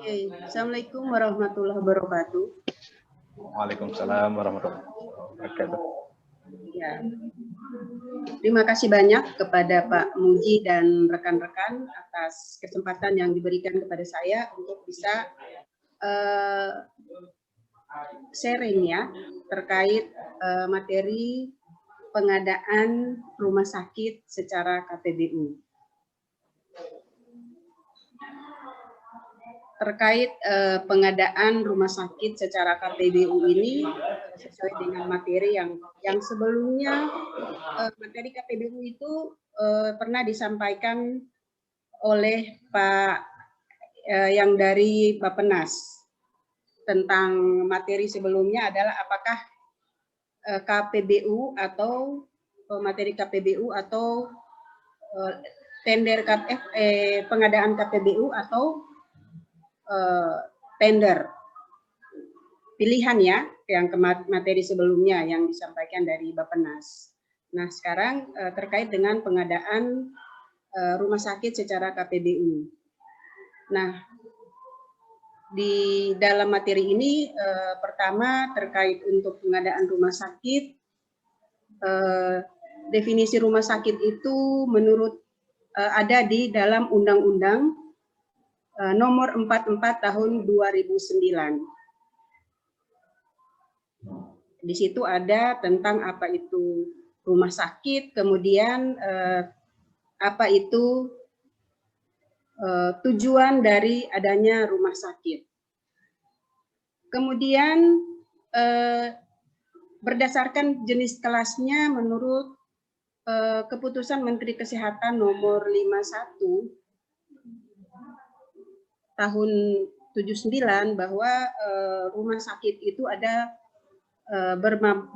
Oke, Assalamualaikum warahmatullahi wabarakatuh. Waalaikumsalam warahmatullahi wabarakatuh. Ya. Terima kasih banyak kepada Pak Muji dan rekan-rekan atas kesempatan yang diberikan kepada saya untuk bisa sharing ya terkait materi pengadaan rumah sakit secara KPBU. Terkait pengadaan rumah sakit secara KPBU ini sesuai dengan materi yang sebelumnya materi KPBU itu pernah disampaikan oleh Pak yang dari Bappenas tentang materi sebelumnya adalah apakah KPBU atau materi KPBU atau tender pengadaan KPBU atau tender pilihan ya, yang materi sebelumnya yang disampaikan dari Bappenas. Nah, sekarang terkait dengan pengadaan rumah sakit secara KPBU. Nah, di dalam materi ini pertama terkait untuk pengadaan rumah sakit, definisi rumah sakit itu menurut ada di dalam Undang-Undang Nomor 44 Tahun 2009. Di situ ada tentang apa itu rumah sakit, kemudian apa itu tujuan dari adanya rumah sakit. Kemudian berdasarkan jenis kelasnya menurut keputusan Menteri Kesehatan nomor 51 tahun 79 bahwa rumah sakit itu ada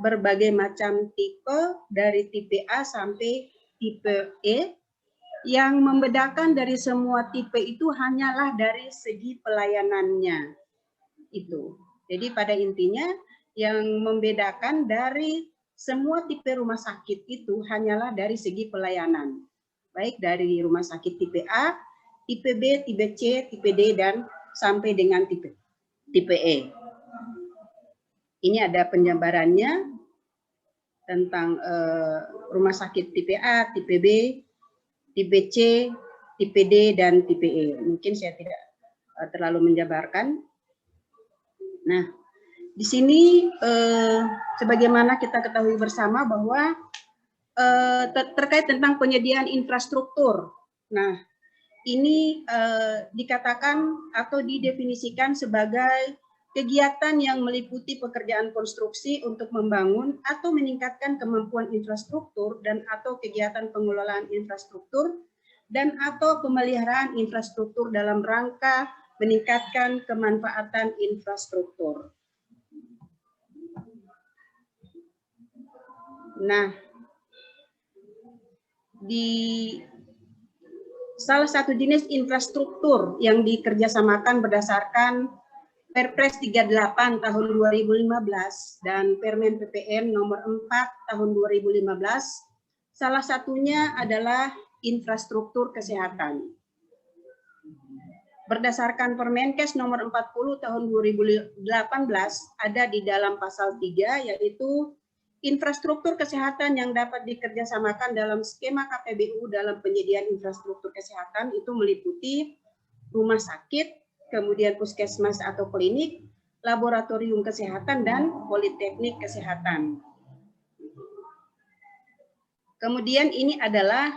berbagai macam tipe dari tipe A sampai tipe E, yang membedakan dari semua tipe itu hanyalah dari segi pelayanannya itu. Jadi pada intinya yang membedakan dari semua tipe rumah sakit itu hanyalah dari segi pelayanan, baik dari rumah sakit tipe A, tipe B, tipe C, tipe D, dan sampai dengan tipe E. Ini ada penjabarannya tentang rumah sakit tipe A, tipe B, tipe C, tipe D, dan tipe E. Mungkin saya tidak terlalu menjabarkan. Nah, di sini sebagaimana kita ketahui bersama bahwa terkait tentang penyediaan infrastruktur. Nah, ini dikatakan atau didefinisikan sebagai kegiatan yang meliputi pekerjaan konstruksi untuk membangun atau meningkatkan kemampuan infrastruktur dan atau kegiatan pengelolaan infrastruktur dan atau pemeliharaan infrastruktur dalam rangka meningkatkan kemanfaatan infrastruktur. Nah, di salah satu jenis infrastruktur yang dikerjasamakan berdasarkan Perpres 38 tahun 2015 dan Permen PPN nomor 4 tahun 2015, salah satunya adalah infrastruktur kesehatan. Berdasarkan Permenkes nomor 40 tahun 2018 ada di dalam pasal 3 yaitu infrastruktur kesehatan yang dapat dikerjasamakan dalam skema KPBU dalam penyediaan infrastruktur kesehatan itu meliputi rumah sakit, kemudian puskesmas atau klinik, laboratorium kesehatan, dan politeknik kesehatan. Kemudian ini adalah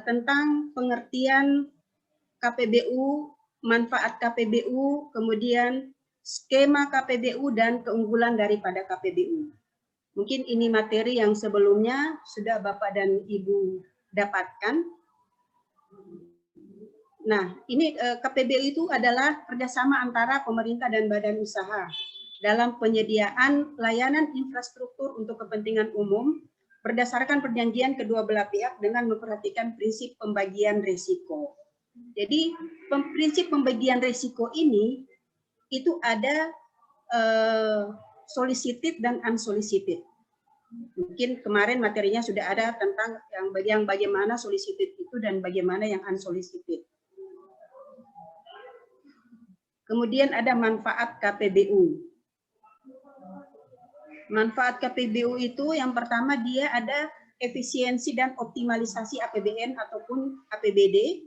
tentang pengertian KPBU, manfaat KPBU, kemudian skema KPBU, dan keunggulan daripada KPBU. Mungkin ini materi yang sebelumnya sudah Bapak dan Ibu dapatkan. Nah, ini KPBU itu adalah kerjasama antara pemerintah dan badan usaha dalam penyediaan layanan infrastruktur untuk kepentingan umum berdasarkan perjanjian kedua belah pihak dengan memperhatikan prinsip pembagian risiko. Jadi, prinsip pembagian risiko ini itu ada solicited dan unsolicited. Mungkin kemarin materinya sudah ada tentang yang bagaimana solicited itu dan bagaimana yang unsolicited. Kemudian ada manfaat KPBU. Manfaat KPBU itu yang pertama dia ada efisiensi dan optimalisasi APBN ataupun APBD.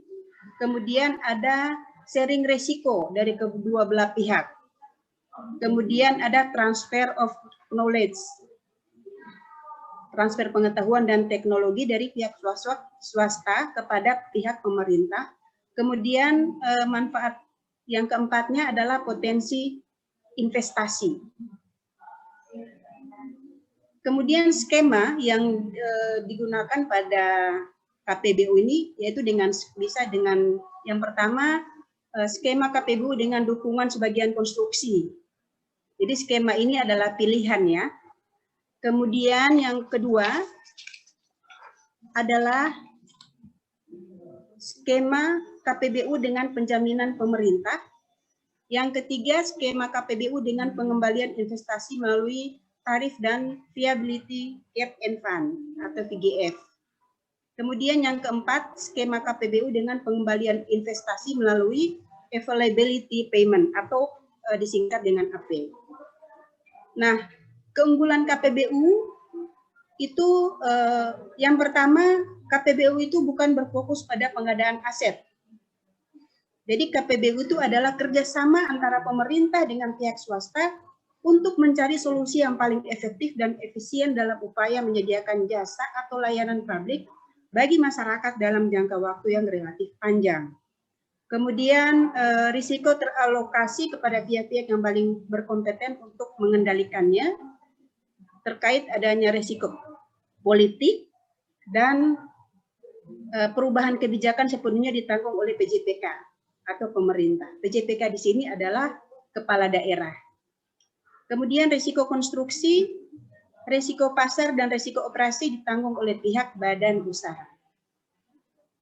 Kemudian ada sharing resiko dari kedua belah pihak. Kemudian ada transfer of knowledge, transfer pengetahuan dan teknologi dari pihak swasta kepada pihak pemerintah. Kemudian manfaat yang keempatnya adalah potensi investasi. Kemudian skema yang digunakan pada KPBU ini yaitu bisa dengan yang pertama skema KPBU dengan dukungan sebagian konstruksi. Jadi skema ini adalah pilihan ya. Kemudian yang kedua adalah skema KPBU dengan penjaminan pemerintah. Yang ketiga skema KPBU dengan pengembalian investasi melalui tarif dan viability gap and fund atau VGF. Kemudian yang keempat, skema KPBU dengan pengembalian investasi melalui availability payment atau disingkat dengan AP. Nah, keunggulan KPBU itu yang pertama, KPBU itu bukan berfokus pada pengadaan aset. Jadi KPBU itu adalah kerjasama antara pemerintah dengan pihak swasta untuk mencari solusi yang paling efektif dan efisien dalam upaya menyediakan jasa atau layanan publik bagi masyarakat dalam jangka waktu yang relatif panjang. Kemudian risiko teralokasi kepada pihak-pihak yang paling berkompeten untuk mengendalikannya terkait adanya risiko politik dan perubahan kebijakan sepenuhnya ditanggung oleh PJPK atau pemerintah. PJPK di sini adalah kepala daerah. Kemudian risiko konstruksi, risiko pasar, dan risiko operasi ditanggung oleh pihak badan usaha.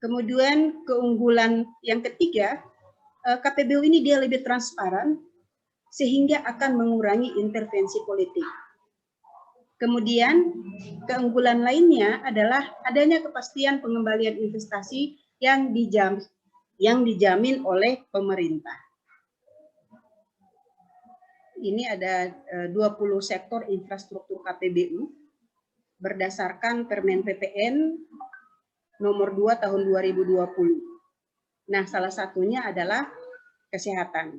Kemudian keunggulan yang ketiga, KPBU ini dia lebih transparan sehingga akan mengurangi intervensi politik. Kemudian keunggulan lainnya adalah adanya kepastian pengembalian investasi yang dijamin oleh pemerintah. Ini ada 20 sektor infrastruktur KPBU berdasarkan Permen PPN nomor 2 tahun 2020. Nah, salah satunya adalah kesehatan.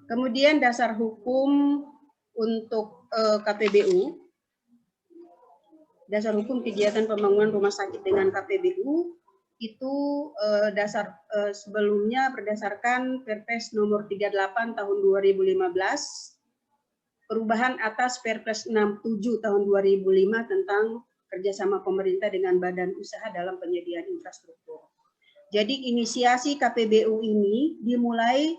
Kemudian dasar hukum untuk KPBU, dasar hukum kegiatan pembangunan rumah sakit dengan KPBU, itu sebelumnya berdasarkan Perpres nomor 38 tahun 2015, perubahan atas Perpres 67 tahun 2005 tentang kerjasama pemerintah dengan badan usaha dalam penyediaan infrastruktur. Jadi inisiasi KPBU ini dimulai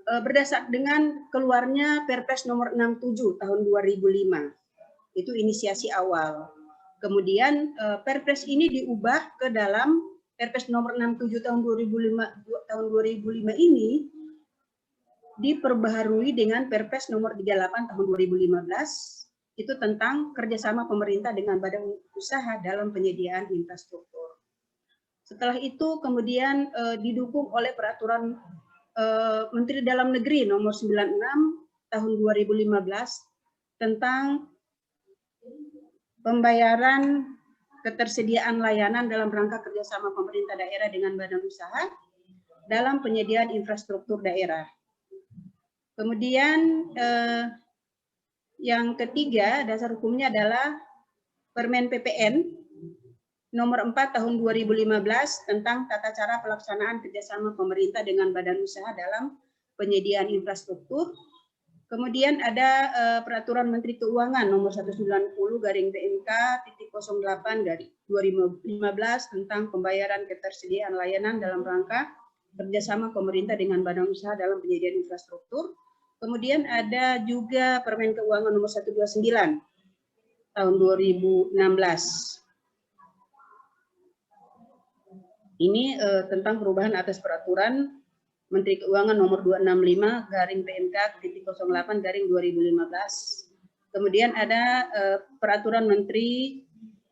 berdasar dengan keluarnya Perpres nomor 67 tahun 2005. Itu inisiasi awal. Kemudian Perpres ini diubah ke dalam Perpres nomor 67 tahun 2005 ini diperbaharui dengan Perpres nomor 38 tahun 2015 itu tentang kerjasama pemerintah dengan badan usaha dalam penyediaan infrastruktur. Setelah itu kemudian didukung oleh peraturan Menteri Dalam Negeri nomor 96 tahun 2015 tentang pembayaran ketersediaan layanan dalam rangka kerjasama pemerintah daerah dengan badan usaha dalam penyediaan infrastruktur daerah. Kemudian yang ketiga, dasar hukumnya adalah Permen PPN nomor 4 tahun 2015 tentang tata cara pelaksanaan kerjasama pemerintah dengan badan usaha dalam penyediaan infrastruktur. Kemudian ada peraturan Menteri Keuangan nomor 190/PMK.08/2015 tentang pembayaran ketersediaan layanan dalam rangka kerjasama pemerintah dengan badan usaha dalam penyediaan infrastruktur. Kemudian ada juga Permen Keuangan nomor 129 tahun 2016. Ini tentang perubahan atas peraturan Menteri Keuangan nomor 265/PMK.08/2015. Kemudian ada peraturan Menteri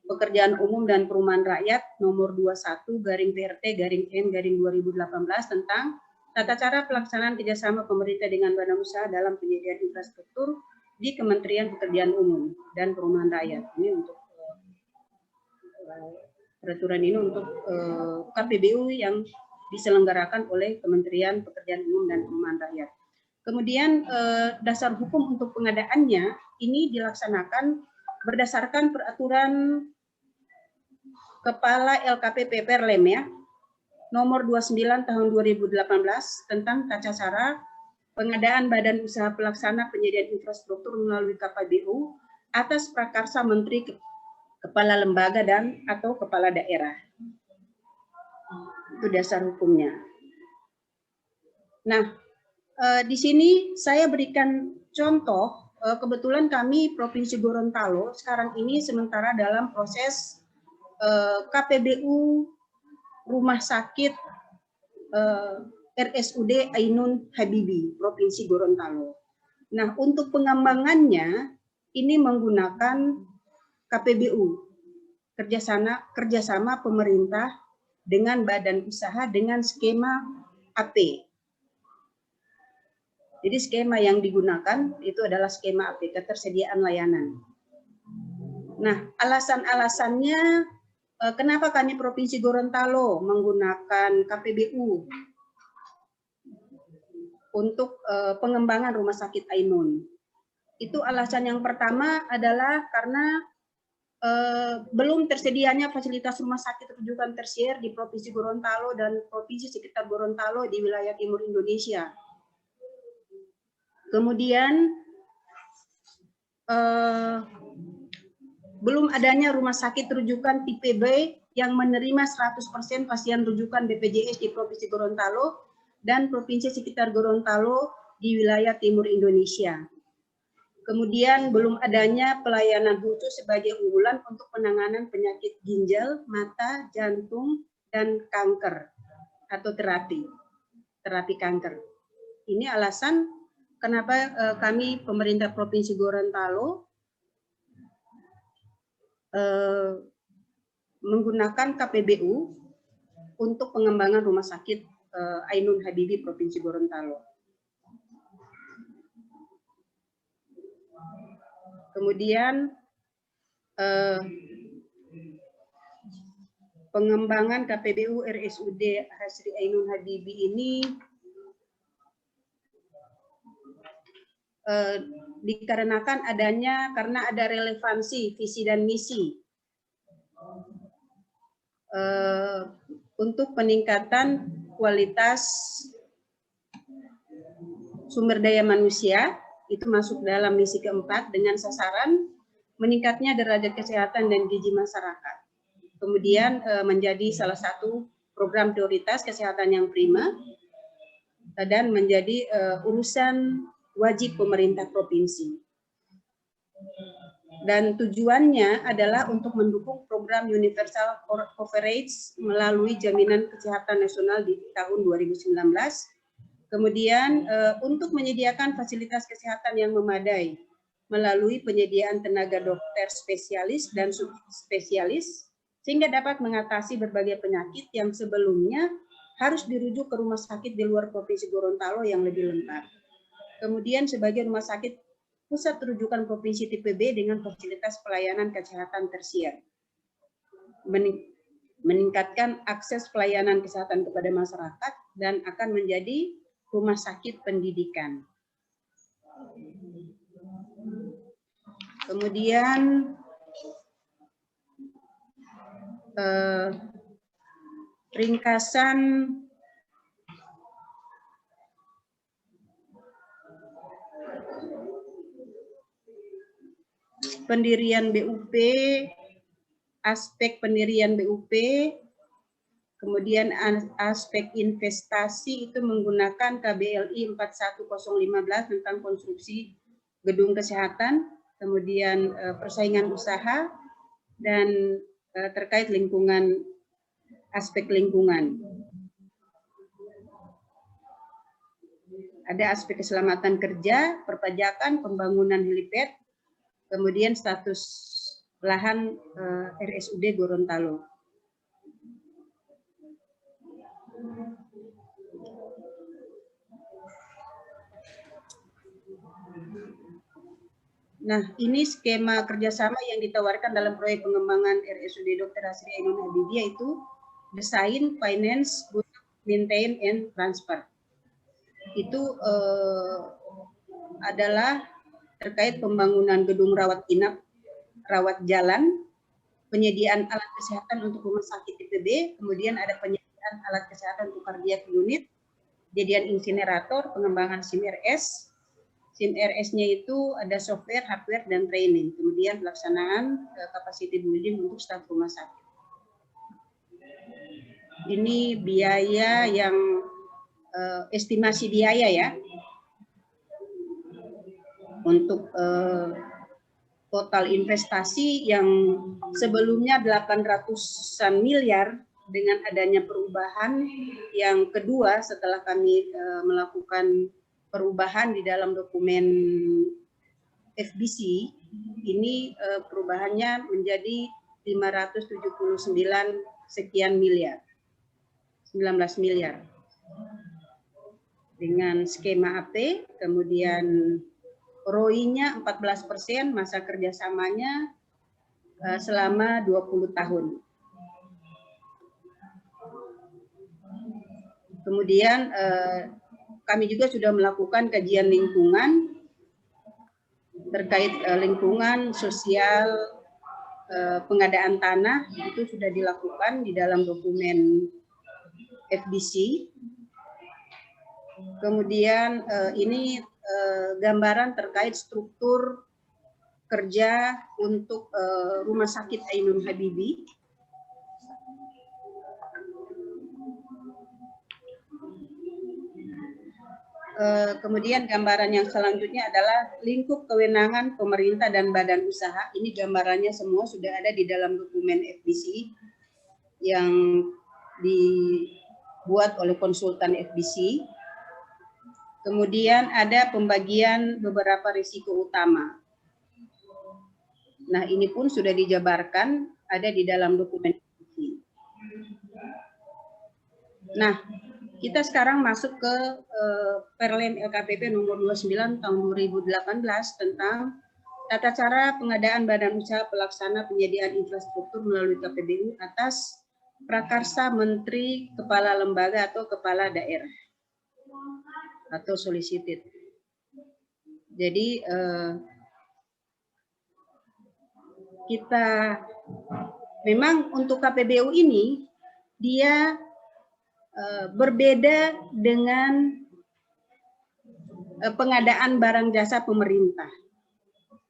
Pekerjaan Umum dan Perumahan Rakyat nomor 21/PRT/N/2018 tentang tata cara pelaksanaan kerjasama pemerintah dengan badan usaha dalam penyediaan infrastruktur di Kementerian Pekerjaan Umum dan Perumahan Rakyat. Ini untuk peraturan ini untuk KPBU yang diselenggarakan oleh Kementerian Pekerjaan Umum dan Perumahan Rakyat. Kemudian dasar hukum untuk pengadaannya ini dilaksanakan berdasarkan peraturan Kepala LKPP Perlem ya, nomor 29 tahun 2018 tentang tata cara pengadaan badan usaha pelaksana penyediaan infrastruktur melalui KPBU atas prakarsa Menteri, Kepala Lembaga dan atau Kepala Daerah. Itu dasar hukumnya. Nah, di sini saya berikan contoh, kebetulan kami Provinsi Gorontalo sekarang ini sementara dalam proses KPBU Rumah Sakit RSUD Ainun Habibie, Provinsi Gorontalo. Nah, untuk pengembangannya ini menggunakan KPBU, kerjasama pemerintah dengan badan usaha dengan skema AP. Jadi skema yang digunakan itu adalah skema AP, ketersediaan layanan. Nah, alasan-alasannya kenapa kami Provinsi Gorontalo menggunakan KPBU untuk pengembangan rumah sakit Ainun. Itu alasan yang pertama adalah karena belum tersedianya fasilitas rumah sakit rujukan tersier di Provinsi Gorontalo dan provinsi sekitar Gorontalo di wilayah timur Indonesia. Kemudian belum adanya rumah sakit rujukan tipe B yang menerima 100% pasien rujukan BPJS di Provinsi Gorontalo dan provinsi sekitar Gorontalo di wilayah timur Indonesia. Kemudian belum adanya pelayanan khusus sebagai unggulan untuk penanganan penyakit ginjal, mata, jantung, dan kanker atau terapi kanker. Ini alasan kenapa kami pemerintah Provinsi Gorontalo menggunakan KPBU untuk pengembangan rumah sakit Ainun Habibie Provinsi Gorontalo. Kemudian pengembangan KPBU RSUD Hasri Ainun Habibie ini dikarenakan karena ada relevansi visi dan misi untuk peningkatan kualitas sumber daya manusia, itu masuk dalam misi keempat dengan sasaran meningkatnya derajat kesehatan dan gizi masyarakat. Kemudian menjadi salah satu program prioritas kesehatan yang prima dan menjadi urusan wajib pemerintah provinsi. Dan tujuannya adalah untuk mendukung program universal coverage melalui jaminan kesehatan nasional di tahun 2019. Kemudian untuk menyediakan fasilitas kesehatan yang memadai melalui penyediaan tenaga dokter spesialis dan subspesialis sehingga dapat mengatasi berbagai penyakit yang sebelumnya harus dirujuk ke rumah sakit di luar Provinsi Gorontalo yang lebih lengkap. Kemudian sebagai rumah sakit pusat rujukan provinsi tipe B dengan fasilitas pelayanan kesehatan tersier. Meningkatkan akses pelayanan kesehatan kepada masyarakat dan akan menjadi rumah sakit pendidikan. Kemudian ringkasan pendirian BUP, aspek pendirian BUP, kemudian aspek investasi itu menggunakan KBLI 41015 tentang konstruksi gedung kesehatan, kemudian persaingan usaha, dan terkait lingkungan, aspek lingkungan. Ada aspek keselamatan kerja, perpajakan, pembangunan helipad, kemudian status lahan RSUD Gorontalo. Nah, ini skema kerjasama yang ditawarkan dalam proyek pengembangan RSUD Dr. Hasri Ainun Habibie, yaitu desain, finance, maintain, and transfer. Itu adalah terkait pembangunan gedung rawat inap, rawat jalan, penyediaan alat kesehatan untuk rumah sakit IPB, kemudian ada penyediaan alat kesehatan untuk cardiac unit, penyediaan insinerator, pengembangan SIM RS. SIM RS-nya itu ada software, hardware, dan training. Kemudian pelaksanaan capacity building untuk staf rumah sakit. Ini biaya yang estimasi biaya ya. Untuk total investasi yang sebelumnya 800-an miliar, dengan adanya perubahan yang kedua setelah kami melakukan perubahan di dalam dokumen FBC, ini perubahannya menjadi 579 sekian miliar, 19 miliar. Dengan skema AP, kemudian ROI-nya 14%, masa kerjasamanya selama 20 tahun. Kemudian kami juga sudah melakukan kajian lingkungan terkait lingkungan sosial, pengadaan tanah, itu sudah dilakukan di dalam dokumen FBC. Kemudian ini gambaran terkait struktur kerja untuk Rumah Sakit Ainun Habibie. Kemudian gambaran yang selanjutnya adalah lingkup kewenangan pemerintah dan badan usaha. Ini gambarannya semua sudah ada di dalam dokumen FBC yang dibuat oleh konsultan FBC. Kemudian ada pembagian beberapa risiko utama. Nah, ini pun sudah dijabarkan, ada di dalam dokumen FBC. Nah, kita sekarang masuk ke Perlem LKPP nomor 29 tahun 2018 tentang tata cara pengadaan badan usaha pelaksana penyediaan infrastruktur melalui KPBU atas prakarsa Menteri, Kepala Lembaga atau Kepala Daerah atau solicited. Jadi kita memang untuk KPBU ini dia berbeda dengan pengadaan barang jasa pemerintah,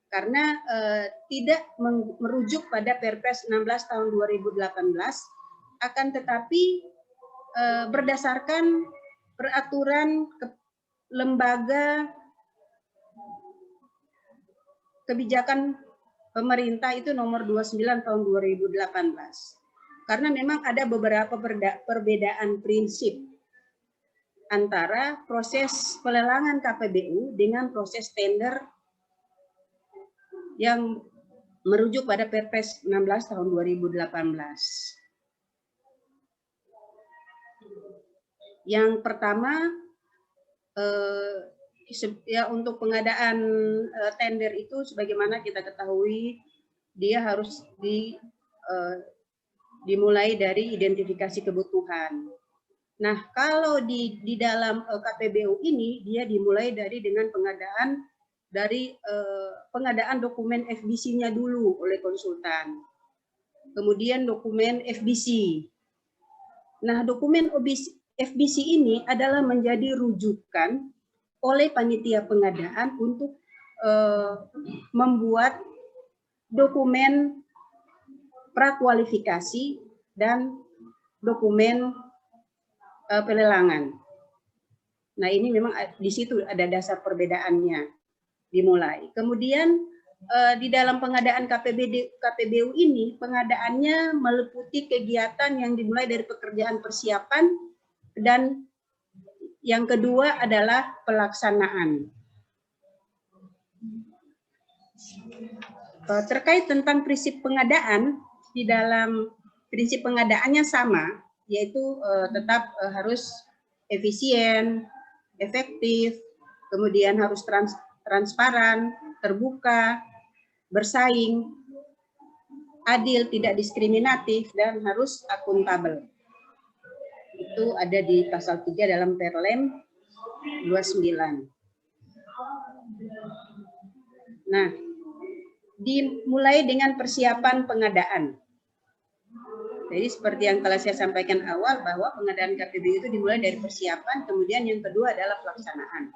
karena tidak merujuk pada Perpres 16 tahun 2018, akan tetapi berdasarkan peraturan lembaga kebijakan pemerintah itu nomor 29 tahun 2018. Karena memang ada beberapa perbedaan prinsip antara proses pelelangan KPBU dengan proses tender yang merujuk pada Perpres 16 tahun 2018. Yang pertama, ya untuk pengadaan tender itu sebagaimana kita ketahui, dia harus dimulai dari identifikasi kebutuhan. Nah, kalau di dalam KPBU ini dia dimulai dengan pengadaan dokumen FBC-nya dulu oleh konsultan. Kemudian dokumen FBC. Nah, dokumen FBC ini adalah menjadi rujukan oleh panitia pengadaan untuk membuat dokumen prakualifikasi dan dokumen pelelangan. Nah, ini memang di situ ada dasar perbedaannya dimulai. Kemudian di dalam pengadaan KPBU ini, pengadaannya meliputi kegiatan yang dimulai dari pekerjaan persiapan dan yang kedua adalah pelaksanaan. Terkait tentang prinsip pengadaan, di dalam prinsip pengadaannya sama, yaitu tetap harus efisien, efektif, kemudian harus transparan, terbuka, bersaing, adil, tidak diskriminatif, dan harus akuntabel. Itu ada di pasal 3 dalam Perlem 29. Nah, dimulai dengan persiapan pengadaan. Jadi seperti yang telah saya sampaikan awal, bahwa pengadaan KPBU itu dimulai dari persiapan, kemudian yang kedua adalah pelaksanaan.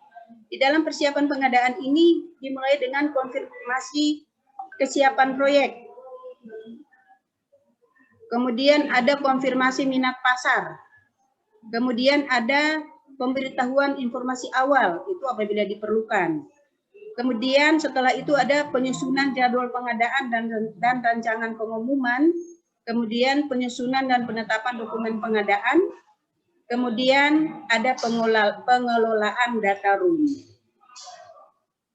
Di dalam persiapan pengadaan ini dimulai dengan konfirmasi kesiapan proyek. Kemudian ada konfirmasi minat pasar. Kemudian ada pemberitahuan informasi awal, itu apabila diperlukan. Kemudian setelah itu ada penyusunan jadwal pengadaan dan rancangan pengumuman, kemudian penyusunan dan penetapan dokumen pengadaan, kemudian ada pengelolaan data room.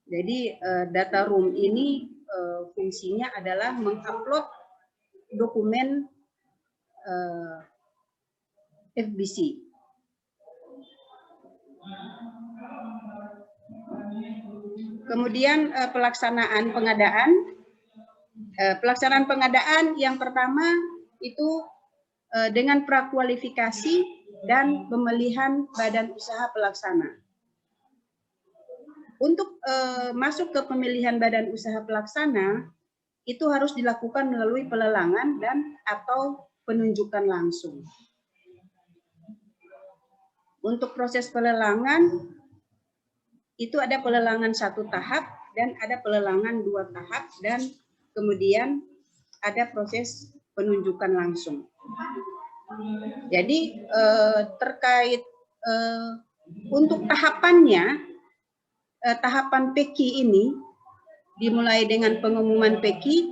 Jadi data room ini fungsinya adalah mengupload dokumen FBC. Kemudian pelaksanaan pengadaan. Pelaksanaan pengadaan yang pertama itu dengan prakualifikasi dan pemilihan badan usaha pelaksana. Untuk masuk ke pemilihan badan usaha pelaksana, itu harus dilakukan melalui pelelangan dan atau penunjukan langsung. Untuk proses pelelangan, itu ada pelelangan 1 tahap dan ada pelelangan 2 tahap, dan kemudian ada proses penunjukan langsung. Jadi terkait untuk tahapannya, tahapan PK ini dimulai dengan pengumuman PK,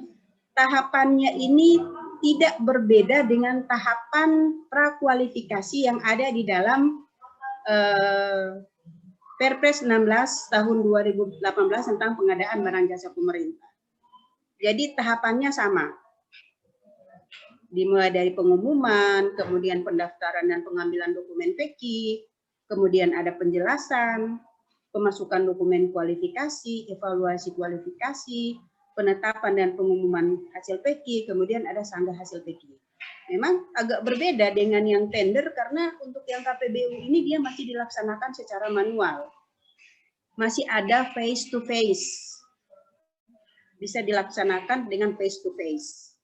tahapannya ini tidak berbeda dengan tahapan prakualifikasi yang ada di dalam Perpres 16 tahun 2018 tentang pengadaan barang jasa pemerintah. Jadi tahapannya sama. Dimulai dari pengumuman, kemudian pendaftaran dan pengambilan dokumen PK, kemudian ada penjelasan, pemasukan dokumen kualifikasi, evaluasi kualifikasi, penetapan dan pengumuman hasil PK, kemudian ada sanggah hasil PK. Memang agak berbeda dengan yang tender karena untuk yang KPBU ini dia masih dilaksanakan secara manual. Masih ada face to face. Bisa dilaksanakan dengan face to face.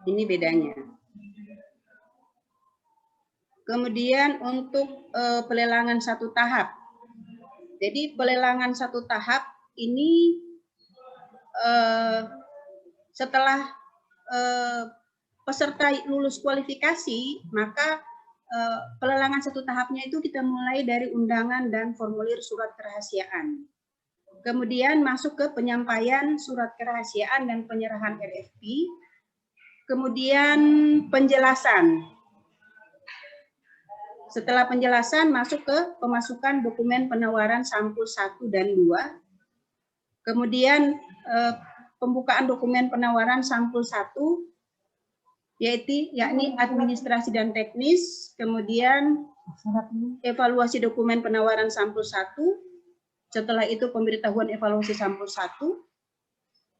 Ini bedanya. Kemudian untuk pelelangan 1 tahap. Jadi pelelangan 1 tahap ini setelah peserta lulus kualifikasi, maka pelelangan 1 tahapnya itu kita mulai dari undangan dan formulir surat kerahasiaan. Kemudian masuk ke penyampaian surat kerahasiaan dan penyerahan RFP. Kemudian penjelasan. Setelah penjelasan masuk ke pemasukan dokumen penawaran sampul 1 dan 2. Kemudian pembukaan dokumen penawaran sampul 1, yakni administrasi dan teknis, kemudian evaluasi dokumen penawaran sampul 1, setelah itu pemberitahuan evaluasi sampul 1,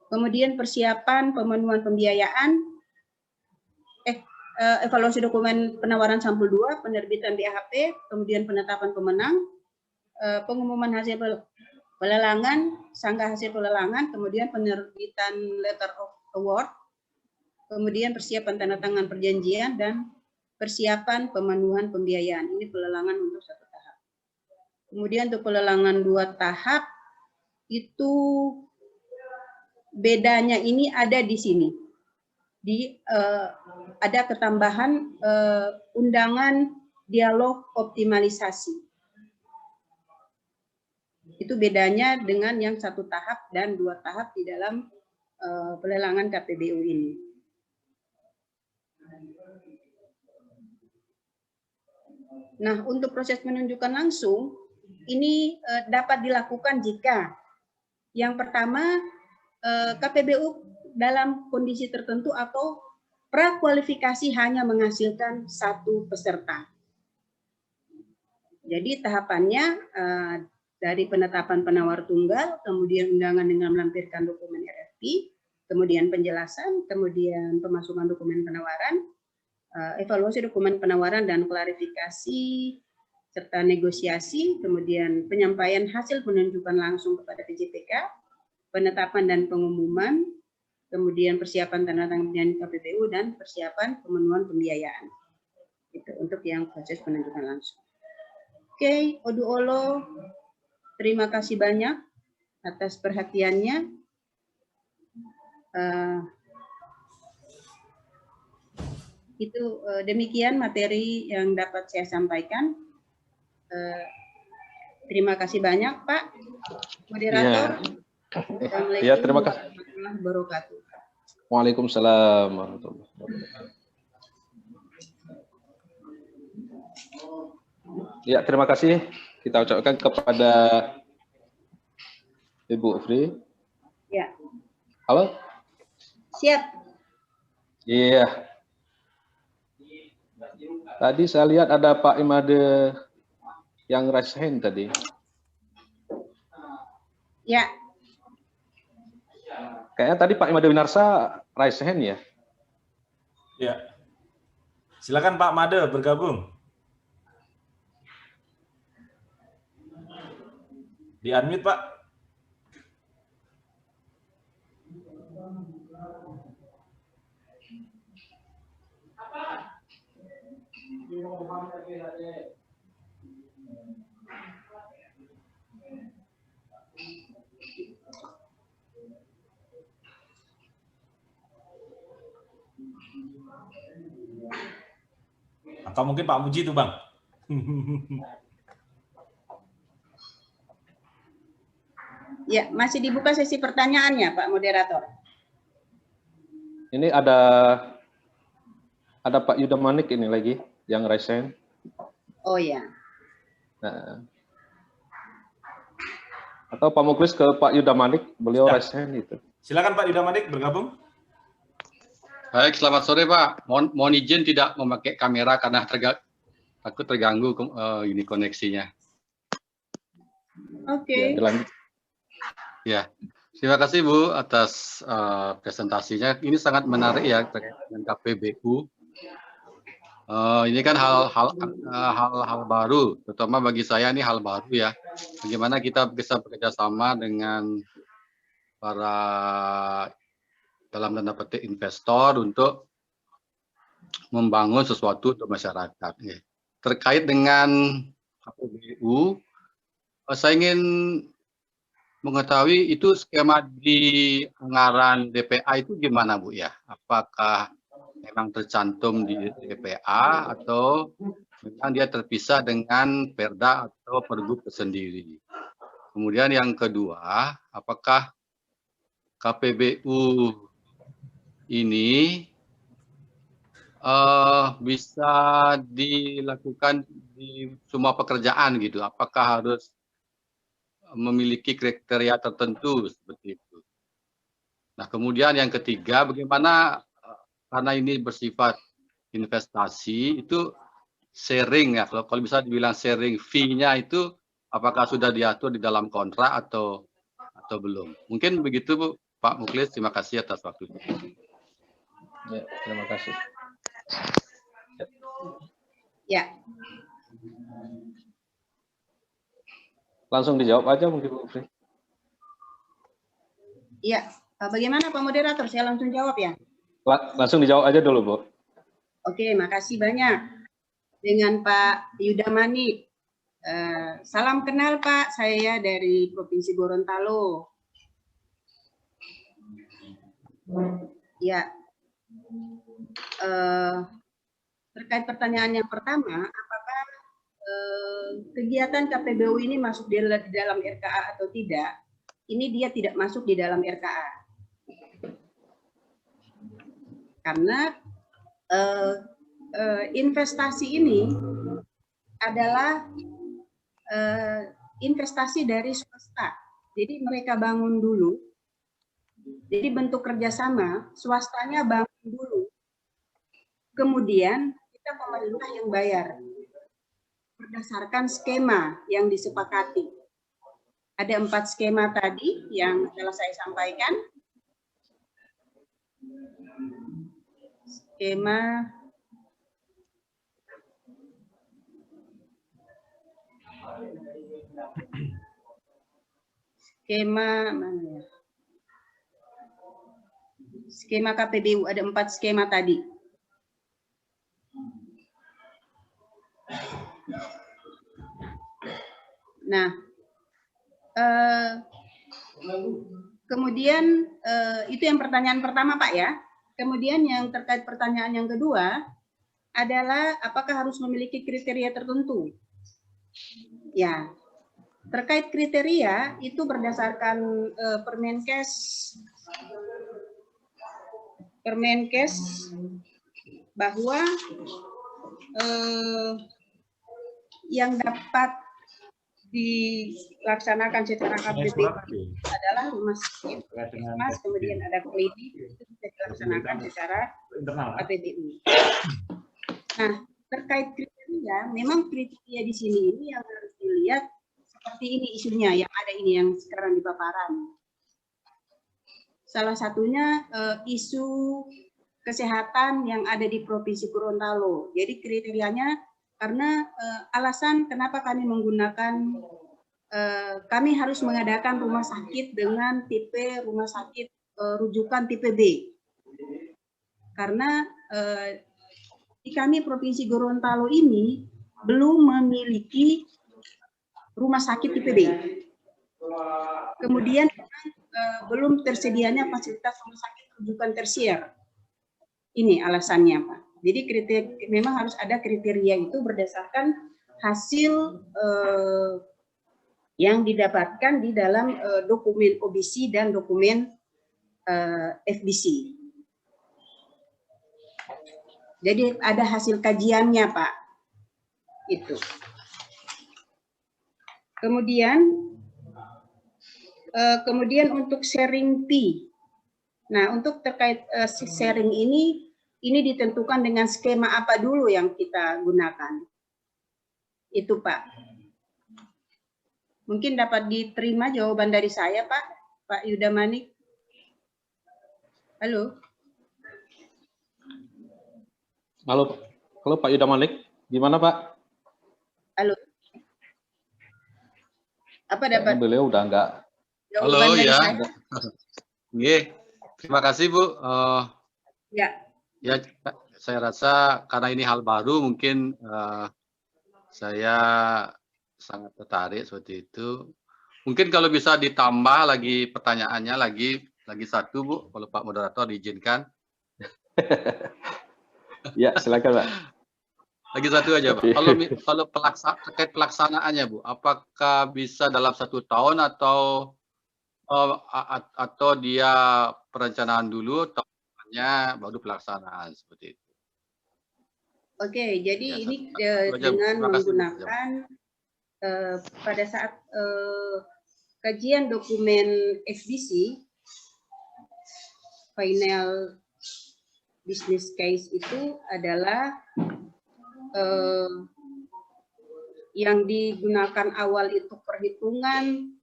kemudian persiapan pemenuhan pembiayaan, evaluasi dokumen penawaran sampul 2, penerbitan BAHP, kemudian penetapan pemenang, pengumuman hasil pelelangan, sanggah hasil pelelangan, kemudian penerbitan letter of award, kemudian persiapan tanda tangan perjanjian, dan persiapan pemenuhan pembiayaan. Ini pelelangan untuk 1 tahap. Kemudian untuk pelelangan 2 tahap, itu bedanya ini ada di sini. Ada ketambahan undangan dialog optimalisasi. Itu bedanya dengan yang 1 tahap dan 2 tahap di dalam pelelangan KPBU ini. Nah, untuk proses penunjukan langsung, ini dapat dilakukan jika yang pertama KPBU dalam kondisi tertentu atau prakualifikasi hanya menghasilkan 1 peserta. Jadi tahapannya dari penetapan penawar tunggal, kemudian undangan dengan melampirkan dokumen RFP, kemudian penjelasan, kemudian pemasukan dokumen penawaran, evaluasi dokumen penawaran dan klarifikasi, serta negosiasi, kemudian penyampaian hasil penunjukan langsung kepada PJPK, penetapan dan pengumuman, kemudian persiapan tanda tangan KPBU, dan persiapan pemenuhan pembiayaan. Itu untuk yang proses penunjukan langsung. Oke, Oduolo, terima kasih banyak atas perhatiannya. Itu demikian materi yang dapat saya sampaikan. Terima kasih banyak, Pak Moderator. Ya, terima kasih. Waalaikumsalam warahmatullahi wabarakatuh. Ya, terima kasih kita ucapkan kepada Ibu Fri. Ya. Halo? Siap. Iya. Tadi saya lihat ada Pak Imade yang raise hand tadi. Ya. Kayaknya tadi Pak Imade Winarsa raise hand ya? Ya. Silakan Pak Made bergabung. Di-unmute, Pak. Atau mungkin Pak Muji itu, Bang. Ya, masih dibuka sesi pertanyaannya, Pak Moderator. Ini ada Pak Yuda Manik ini lagi yang raise hand. Oh ya. Nah. Atau Pak Muklis ke Pak Yuda Manik, beliau raise hand itu. Silakan Pak Yuda Manik bergabung. Baik, selamat sore Pak. Mohon izin tidak memakai kamera karena takut terganggu ini koneksinya. Oke. Ya, terima kasih Bu atas presentasinya. Ini sangat menarik ya terkait dengan KPBU. Ini kan hal baru, terutama bagi saya ini hal baru ya. Bagaimana kita bisa bekerja sama dengan para dalam tanda petik investor untuk membangun sesuatu untuk masyarakat. Terkait dengan KPBU, saya ingin mengetahui itu skema di anggaran DPA itu gimana Bu ya? Apakah memang tercantum di DPA atau memang dia terpisah dengan Perda atau Pergub sendiri? Kemudian yang kedua, apakah KPBU ini bisa dilakukan di semua pekerjaan gitu? Apakah harus memiliki kriteria tertentu seperti itu? Nah, kemudian yang ketiga, bagaimana karena ini bersifat investasi itu sharing ya, kalau bisa dibilang sharing fee-nya itu apakah sudah diatur di dalam kontrak atau belum? Mungkin begitu Bu, Pak Muklis, terima kasih atas waktunya. Ya, terima kasih. Ya. Langsung dijawab aja mungkin Bu Fri. Iya, bagaimana Pak Moderator? Saya langsung jawab ya. Langsung dijawab aja dulu Bu. Oke, makasih banyak. Dengan Pak Yuda Manik. Salam kenal Pak, saya dari Provinsi Gorontalo. Ya, terkait pertanyaan yang pertama, apakah kegiatan KPBU ini masuk di dalam RKA atau tidak? Ini dia tidak masuk di dalam RKA. Karena investasi ini adalah investasi dari swasta. Jadi mereka bangun dulu. Jadi bentuk kerjasama, swastanya bangun dulu. Kemudian kita pemerintah yang bayar berdasarkan skema yang disepakati. Ada 4 skema tadi yang telah saya sampaikan. Skema mana ya? Skema KPBU ada 4 skema tadi. Nah, kemudian itu yang pertanyaan pertama, Pak ya. Kemudian yang terkait pertanyaan yang kedua adalah apakah harus memiliki kriteria tertentu? Ya, terkait kriteria itu berdasarkan Permenkes bahwa yang dapat dilaksanakan secara KPBU adalah rumah sakit, puskesmas, kemudian ada klinik, itu bisa dilaksanakan secara KPBU. Nah, terkait kriteria, memang kriteria di sini ini yang harus dilihat seperti ini isunya yang ada ini yang sekarang di paparan. Salah satunya isu kesehatan yang ada di Provinsi Gorontalo. Jadi kriterianya karena alasan kenapa kami menggunakan, kami harus mengadakan rumah sakit dengan tipe rumah sakit rujukan tipe B. Karena di kami Provinsi Gorontalo ini belum memiliki rumah sakit tipe B. Kemudian belum tersedianya fasilitas rumah sakit rujukan tersier. Ini alasannya, Pak. Jadi memang harus ada kriteria itu berdasarkan hasil yang didapatkan di dalam dokumen OBC dan dokumen FBC. Jadi ada hasil kajiannya, Pak. Itu. Kemudian untuk sharing fee. Nah, untuk terkait sharing ini ditentukan dengan skema apa dulu yang kita gunakan. Itu, Pak. Mungkin dapat diterima jawaban dari saya, Pak. Pak Yuda Manik. Halo. Halo Pak Yuda Manik. Gimana, Pak? Halo. Apa dapat? Beliau udah enggak. Halo, ya. Oke. Terima kasih, Bu. Ya. Ya, saya rasa karena ini hal baru, mungkin saya sangat tertarik seperti itu. Mungkin kalau bisa ditambah lagi pertanyaannya lagi satu, Bu, kalau Pak Moderator diizinkan. Ya, silakan, Pak. Lagi satu aja, Pak. Kalau terkait pelaksanaannya, Bu, apakah bisa dalam 1 tahun atau dia perencanaan dulu, tahunnya baru pelaksanaan seperti itu. Oke, jadi Ya, ini aja, dengan kasih, menggunakan pada saat kajian dokumen FBC, final business case itu adalah yang digunakan awal itu perhitungan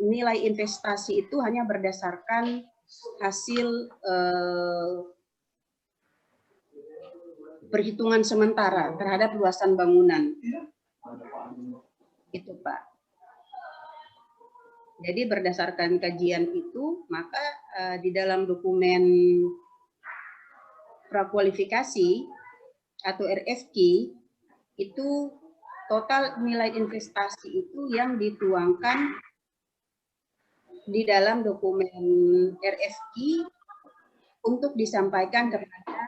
nilai investasi itu hanya berdasarkan hasil perhitungan sementara terhadap luasan bangunan. Itu, Pak. Jadi berdasarkan kajian itu, maka di dalam dokumen prakualifikasi atau RFQ itu total nilai investasi itu yang dituangkan di dalam dokumen RFQ untuk disampaikan kepada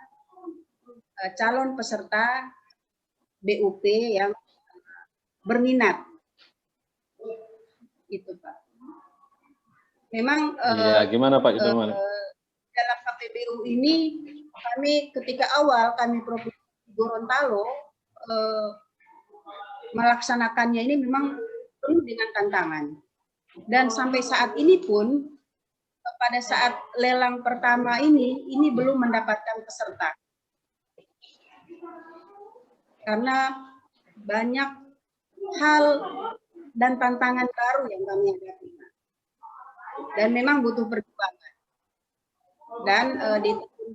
calon peserta BUP yang berminat. Itu, Pak. Memang gimana Pak itu dalam KPBU ini kami ketika awal kami Provinsi Gorontalo melaksanakannya ini memang penuh dengan tantangan. Dan sampai saat ini pun, pada saat lelang pertama ini belum mendapatkan peserta. Karena banyak hal dan tantangan baru yang kami hadapi. Dan memang butuh perjuangan. Dan di tahun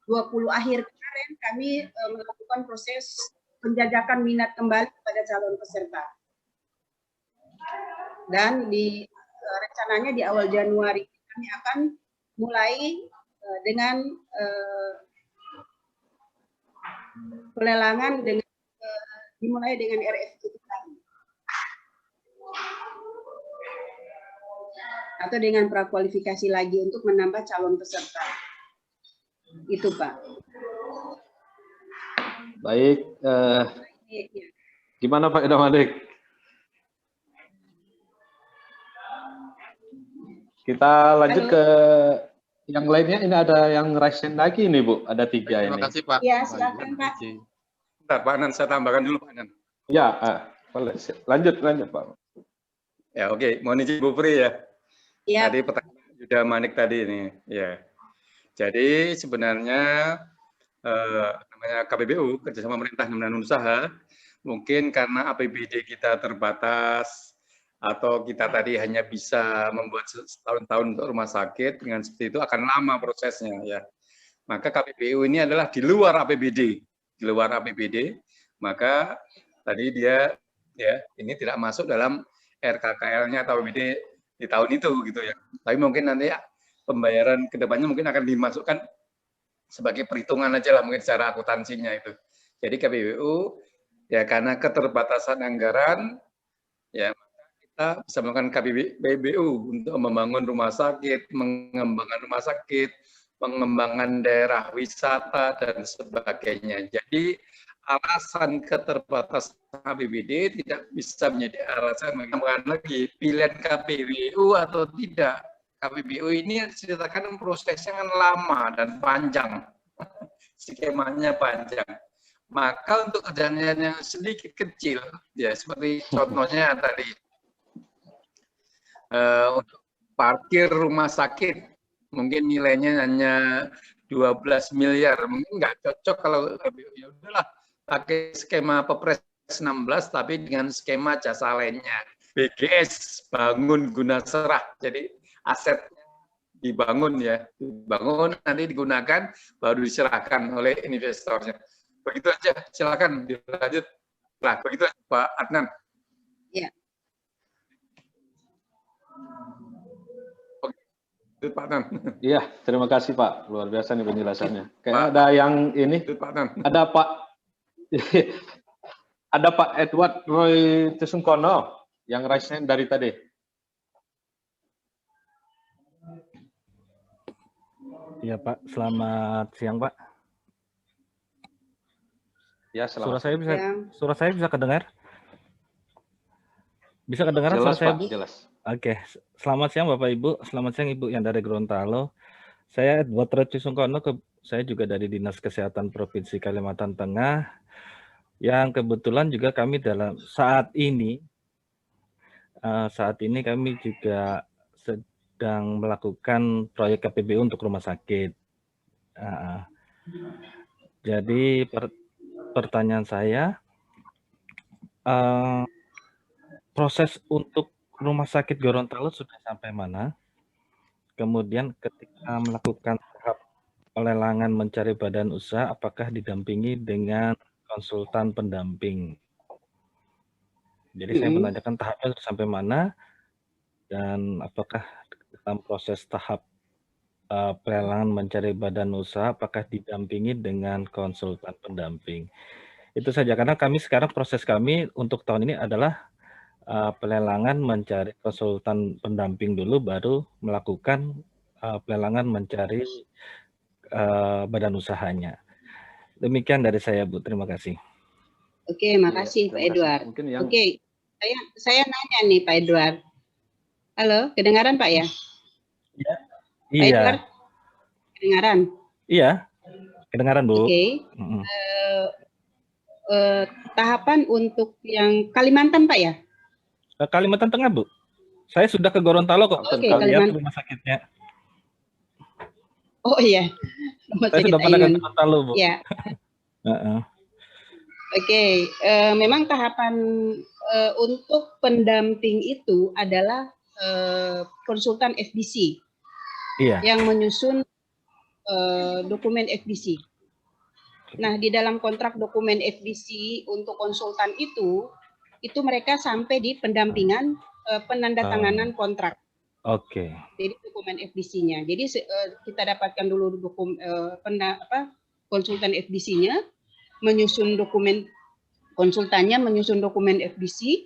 2020 akhir kemarin kami melakukan proses penjajakan minat kembali kepada calon peserta. Dan rencananya di awal Januari kami akan mulai dengan pelelangan dimulai dengan RFQ atau dengan prakualifikasi lagi untuk menambah calon peserta. Itu Pak. Baik, gimana Pak Ida Malik? Kita lanjut ke yang lainnya. Ini ada yang raise hand lagi nih Bu, ada 3 ini. Terima kasih Pak. Ya, silakan Pak. Bentar Pak Nan, saya tambahkan dulu Pak Nan. Ya, boleh. Lanjut Pak. Ya oke, mohon izin Bu Pri ya. Ya. Tadi pertanyaan Yuda Manik tadi ini, ya. Jadi sebenarnya namanya KPBU, Kerjasama Pemerintah dan Usaha, mungkin karena APBD kita terbatas atau kita tadi hanya bisa membuat setahun-tahun untuk rumah sakit, dengan seperti itu akan lama prosesnya ya. Maka KPBU ini adalah di luar APBD, maka tadi dia ya ini tidak masuk dalam RKKL-nya atau APBD di tahun itu gitu ya. Tapi mungkin nanti pembayaran kedepannya mungkin akan dimasukkan sebagai perhitungan aja lah mungkin secara akuntansinya itu. Jadi KPBU ya karena keterbatasan anggaran ya kita bisa melakukan KPBU untuk membangun rumah sakit, mengembangkan rumah sakit, pengembangan daerah wisata dan sebagainya. Jadi alasan keterbatasan APBD tidak bisa menjadi alasan menambahkan lagi pilihan KPBU atau tidak. KPBU ini ceritakan prosesnya kan lama dan panjang, skemanya panjang. Maka untuk kerjaan yang sedikit kecil, ya seperti contohnya tadi, untuk parkir rumah sakit, mungkin nilainya hanya 12 miliar, mungkin nggak cocok kalau ya udahlah pakai skema Perpres 16 tapi dengan skema jasa lainnya. BGS, bangun guna serah, jadi asetnya dibangun ya, dibangun nanti digunakan baru diserahkan oleh investornya. Begitu aja, silakan dilanjut. Nah, begitu aja, Pak Adnan. Ya. Oke, Pak Adnan. Iya, terima kasih Pak, luar biasa nih penjelasannya. Kayak ada yang ini, Pak Adnan. ada Pak Edward Roy Tesungkono yang raise hand dari tadi. Iya Pak, selamat siang Pak. Ya, selamat. Suara saya bisa kedengar? Bisa kedengaran Jelas, suara saya, Pak, Bu? jelas. Oke, selamat siang Bapak Ibu, selamat siang Ibu yang dari Gorontalo. Saya Edward Roy Tesungkono, saya juga dari Dinas Kesehatan Provinsi Kalimantan Tengah. Yang kebetulan juga kami saat ini kami juga sedang melakukan proyek KPBU untuk rumah sakit. Jadi pertanyaan saya, proses untuk rumah sakit Gorontalo sudah sampai mana? Kemudian ketika melakukan tahap pelelangan mencari badan usaha, apakah didampingi dengan konsultan pendamping? Jadi saya menanyakan tahapnya sudah sampai mana dan apakah dalam proses tahap pelelangan mencari badan usaha apakah didampingi dengan konsultan pendamping. Itu saja karena proses kami untuk tahun ini adalah pelelangan mencari konsultan pendamping dulu baru melakukan pelelangan mencari badan usahanya. Demikian dari saya Bu, terima kasih. Oke, makasih Pak Edward. Oke, saya nanya nih Pak Edward. Halo, kedengaran Pak ya? Iya. Pak Edward, kedengaran? Iya, kedengaran Bu. Oke. Tahapan untuk yang Kalimantan Pak ya? Kalimantan Tengah, Bu. Saya sudah ke Gorontalo kok. Oke, Lihat Kalimantan. rumah sakitnya. Oh iya, Rumah Saya Sakit sudah pernah ke Ayun. Gorontalo, Bu. Ya, Heeh. oke. Memang tahapan untuk pendamping itu adalah konsultan FBC Iya. yang menyusun dokumen FBC. Nah, di dalam kontrak dokumen FBC untuk konsultan itu mereka sampai di pendampingan penandatanganan kontrak. Oke. Jadi dokumen FBC-nya. Jadi kita dapatkan dulu konsultan FBC-nya, menyusun dokumen konsultannya, menyusun dokumen FBC.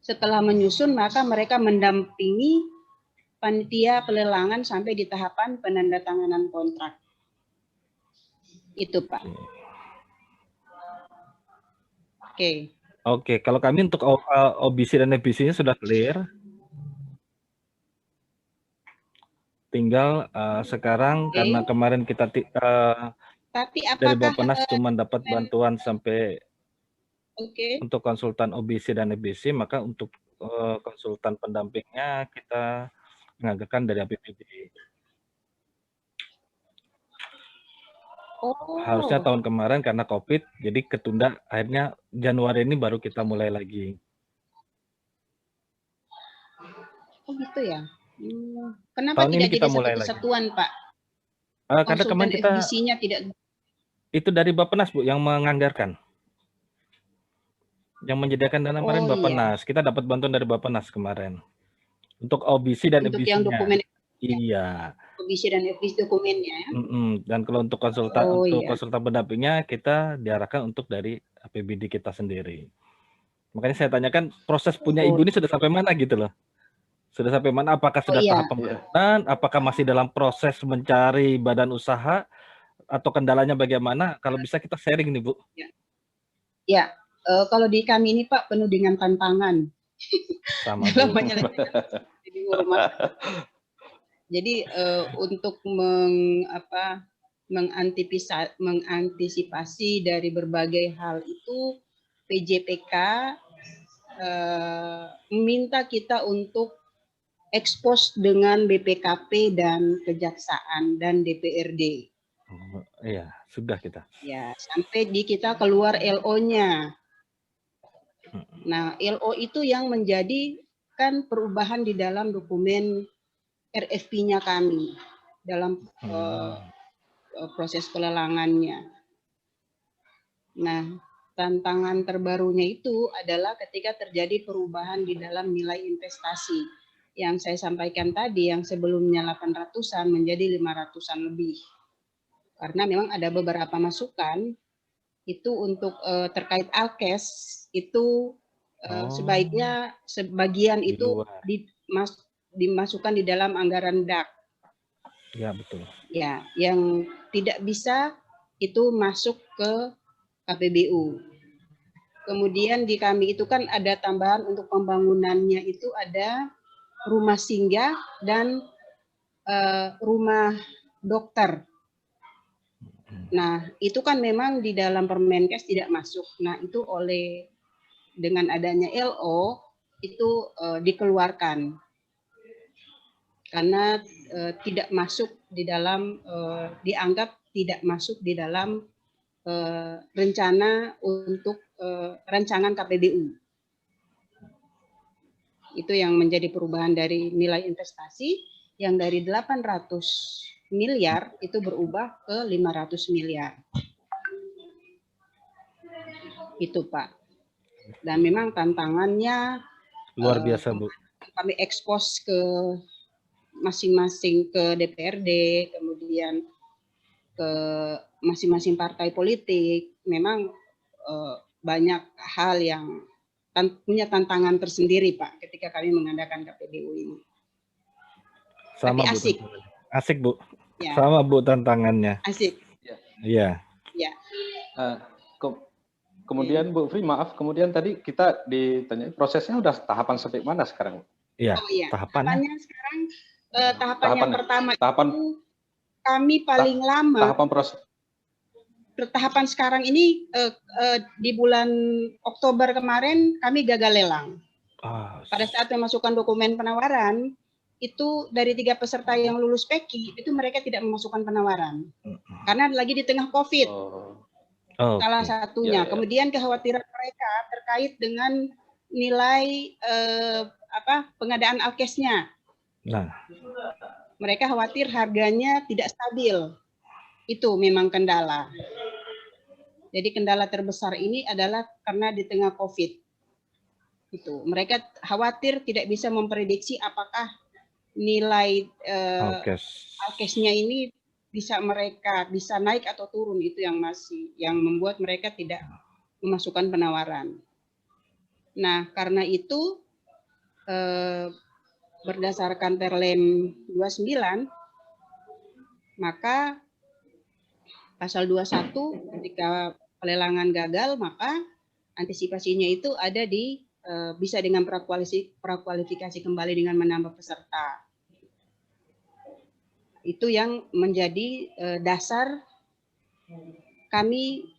Setelah menyusun, maka mereka mendampingi panitia pelelangan sampai di tahapan penandatanganan kontrak. Itu, Pak. Oke. Oke, kalau kami untuk OBC dan FBC-nya sudah clear. Tinggal sekarang karena kemarin kita Tapi dari apakah Bappenas cuma dapat bantuan sampai untuk konsultan OBC dan FBC, maka untuk konsultan pendampingnya kita menganggarkan dari APBD. Harusnya tahun kemarin karena COVID, jadi ketunda. Akhirnya Januari ini baru kita mulai lagi. Oh gitu ya. Kenapa Tahun tidak ini kita jadi mulai satu lagi. kesatuan, Pak? Karena kemarin kita FBC-nya tidak. Itu dari Bappenas, Bu, yang menganggarkan. Yang menyediakan dana kemarin Bappenas. Kita dapat bantuan dari Bappenas kemarin. Untuk OBC dan untuk FBC-nya. yang dokumen. Iya. OBC dan FBC dokumennya ya. Dan kalau untuk konsultan konsultan pendampingnya kita diarahkan untuk dari APBD kita sendiri. Makanya saya tanyakan proses punya Ibu ini sudah sampai mana gitu loh. Sudah sampai mana? Apakah sudah tahap pembangunan? Apakah masih dalam proses mencari badan usaha? Atau kendalanya bagaimana? Kalau bisa kita sharing nih, Bu. Ya, kalau di kami ini Pak penuh dengan tantangan. Sama, Bu. Jadi untuk mengantisipasi dari berbagai hal itu, PJPK meminta kita untuk ekspos dengan BPKP dan Kejaksaan dan DPRD. Iya, sudah kita. Ya, sampai di kita keluar LO-nya. Nah, LO itu yang menjadikan perubahan di dalam dokumen RFP-nya kami dalam proses pelelangannya. Nah, tantangan terbarunya itu adalah ketika terjadi perubahan di dalam nilai investasi. Yang saya sampaikan tadi, yang sebelumnya 800-an menjadi 500-an lebih. Karena memang ada beberapa masukan, itu untuk terkait Alkes, itu sebaiknya sebagian itu dimasukkan di dalam anggaran DAK. Ya, betul. Ya, yang tidak bisa itu masuk ke KPBU. Kemudian di kami itu kan ada tambahan untuk pembangunannya itu ada rumah singgah dan rumah dokter. Nah, itu kan memang di dalam Permenkes tidak masuk. Nah, itu dengan adanya LO itu dikeluarkan. Karena tidak masuk di dalam, dianggap tidak masuk di dalam rencana untuk rancangan KPBU. Itu yang menjadi perubahan dari nilai investasi yang dari 800 miliar itu berubah ke 500 miliar. Itu Pak. Dan memang tantangannya luar biasa, Bu. Kami ekspos ke masing-masing ke DPRD, kemudian ke masing-masing partai politik. Memang banyak hal yang punya tantangan tersendiri Pak ketika kami mengadakan KPBU ini. Sama, tapi asik. Bu. Asik, Bu. Ya. Sama, Bu, tantangannya. Asik. Iya. Ya. Kemudian Bu Fri, maaf, kemudian tadi kita ditanya prosesnya udah tahapan sampai mana sekarang? Iya. Tahapannya sekarang yang pertama itu kami paling lama. Tahapan sekarang ini di bulan Oktober kemarin kami gagal lelang. Pada saat memasukkan dokumen penawaran, itu dari 3 peserta yang lulus PEKI, itu mereka tidak memasukkan penawaran. Karena lagi di tengah COVID. Salah satunya. Kemudian kekhawatiran mereka terkait dengan nilai pengadaan alkesnya. Mereka khawatir harganya tidak stabil. Itu memang kendala. Jadi kendala terbesar ini adalah karena di tengah COVID. Itu. Mereka khawatir tidak bisa memprediksi apakah nilai alkesnya ini bisa naik atau turun. Itu yang membuat mereka tidak memasukkan penawaran. Nah, karena itu berdasarkan Perlem 29, maka pasal 21 ketika pelelangan gagal, maka antisipasinya itu ada di bisa dengan prakualifikasi kembali dengan menambah peserta. Itu yang menjadi dasar kami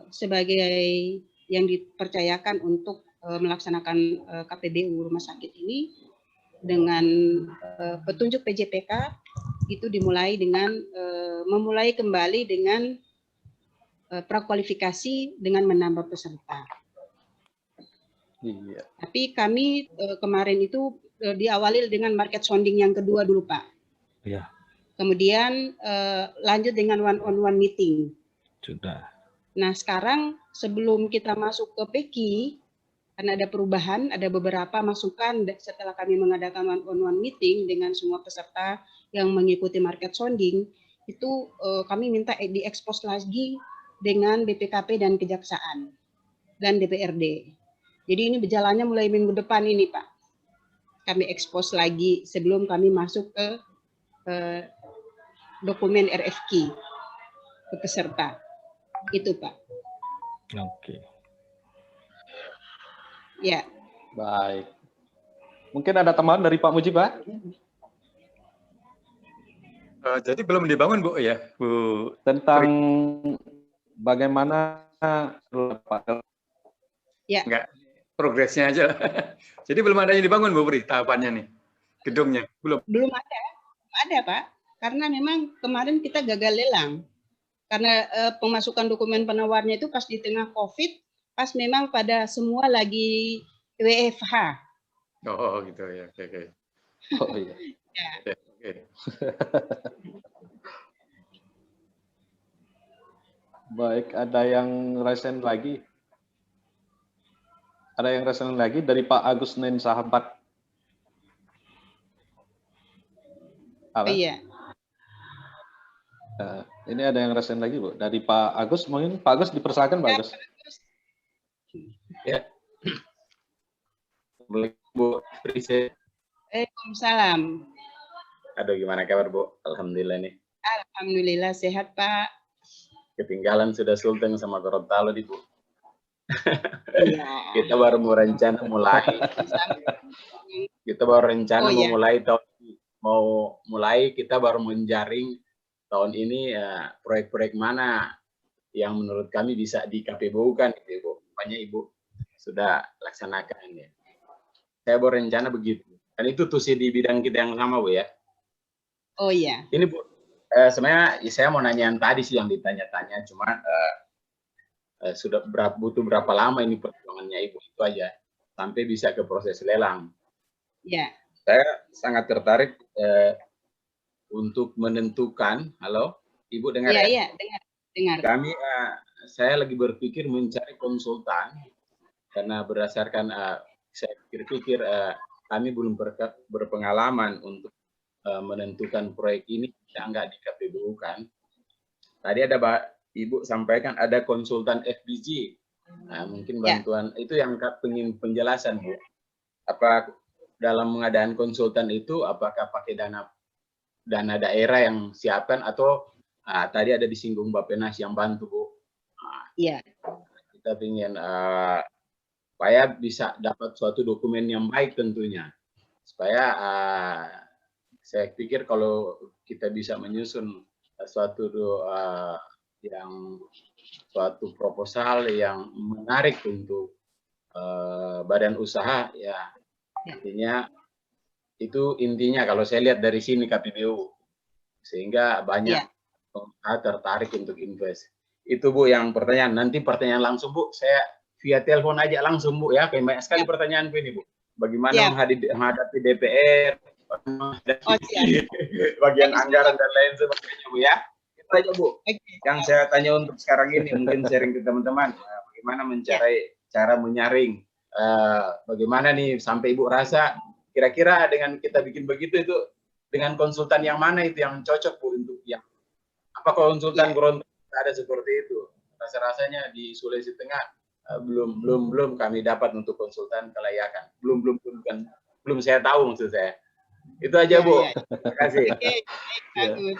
sebagai yang dipercayakan untuk melaksanakan KPBU rumah sakit ini dengan petunjuk PJPK itu dimulai dengan memulai kembali dengan prakualifikasi dengan menambah peserta. Iya. Tapi kami kemarin itu diawali dengan market sounding yang kedua dulu, Pak. Iya. Kemudian lanjut dengan one-on-one meeting. Sudah. Nah, sekarang sebelum kita masuk ke PEKI, karena ada perubahan, ada beberapa masukan setelah kami mengadakan one-on-one meeting dengan semua peserta yang mengikuti market sounding, itu kami minta diekspos lagi dengan BPKP dan Kejaksaan dan DPRD. Jadi ini berjalannya mulai minggu depan ini, Pak. Kami ekspos lagi sebelum kami masuk ke dokumen RFQ ke peserta. Itu, Pak. Oke. Ya. Baik. Mungkin ada tambahan dari Pak Muji, Pak? Jadi belum dibangun, Bu, ya, Bu? Tentang bagaimana Ya. Enggak, progresnya aja. Jadi belum ada yang dibangun, Bu Pri, tahapannya nih, gedungnya? Belum? Belum ada. Ada, Pak. Karena memang kemarin kita gagal lelang. Karena pemasukan dokumen penawarnya itu pas di tengah COVID, pas memang pada semua lagi WFH. Oh, gitu ya. Oke. Oh iya. Ya. Oke. Baik, ada yang resen lagi? Ada yang resen lagi dari Pak Agus Nen Sahabat. Halo? Iya. Ini ada yang resen lagi, Bu. Dari Pak Agus, mungkin Pak Agus dipersilakan, Pak Agus. Ya. Bu Prise. Waalaikumsalam. Aduh, gimana kabar, Bu? Alhamdulillah nih. Alhamdulillah sehat, Pak. Ketinggalan sudah Sultan sama Gorontalo di, Bu. Iya. Kita baru mau rencana mulai. Kita baru rencana mau mulai kita baru menjaring tahun ini proyek-proyek mana yang menurut kami bisa di KPBU kan, Ibu. Makanya Ibu sudah laksanakan ya. Saya baru rencana begitu. Dan itu tusi di bidang kita yang sama, Bu ya. Oh iya. Ini Bu, sebenarnya saya mau nanya yang tadi sih yang ditanya-tanya, cuma sudah butuh berapa lama ini perjuangannya Ibu itu aja sampai bisa ke proses lelang. Ya. Saya sangat tertarik untuk menentukan, halo, Ibu dengar ya? Iya, dengar. Kami, saya lagi berpikir mencari konsultan karena berdasarkan saya pikir-pikir kami belum berpengalaman untuk menentukan proyek ini bisa enggak di KPBU kan. Tadi ada Ibu sampaikan ada konsultan FBG. Nah, mungkin bantuan itu yang ingin penjelasan, Bu. Apa dalam pengadaan konsultan itu apakah pakai dana daerah yang siapkan atau tadi ada disinggung Bappenas yang bantu, Bu. Iya. Kita ingin supaya bisa dapat suatu dokumen yang baik tentunya. Supaya saya pikir kalau kita bisa menyusun suatu suatu proposal yang menarik untuk badan usaha, ya artinya itu intinya kalau saya lihat dari sini KPBU, sehingga banyak pengusaha tertarik untuk invest. Itu Bu yang pertanyaan. Nanti pertanyaan langsung Bu, saya via telepon aja langsung Bu ya. Kayak banyak sekali pertanyaan Bu ini Bu. Bagaimana menghadapi DPR, bagian anggaran dan lain sebagainya Bu ya. Itu aja Bu. Yang saya tanya untuk sekarang ini, mungkin sharing ke teman-teman, bagaimana mencari cara menyaring, bagaimana nih sampai Ibu rasa kira-kira dengan kita bikin begitu itu dengan konsultan yang mana itu yang cocok Bu untuk yang apa konsultan Gorontalo ada seperti itu. Rasa-rasanya di Sulawesi Tengah belum kami dapat untuk konsultan kelayakan. Belum saya tahu maksud saya. Itu aja Bu. Terima kasih. Oke, bagus.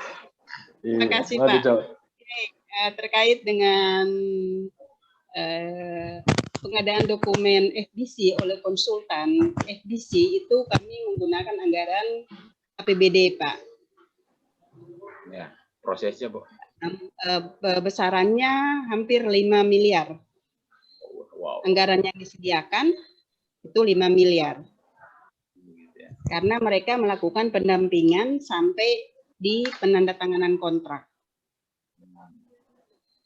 Terima kasih Pak. Oke, terkait dengan pengadaan dokumen FDC oleh konsultan FDC itu kami menggunakan anggaran APBD Pak. Ya, prosesnya Bu. Besarannya hampir 5 miliar. Wow. Anggaran yang disediakan itu 5 miliar. Karena mereka melakukan pendampingan sampai di penandatanganan kontrak.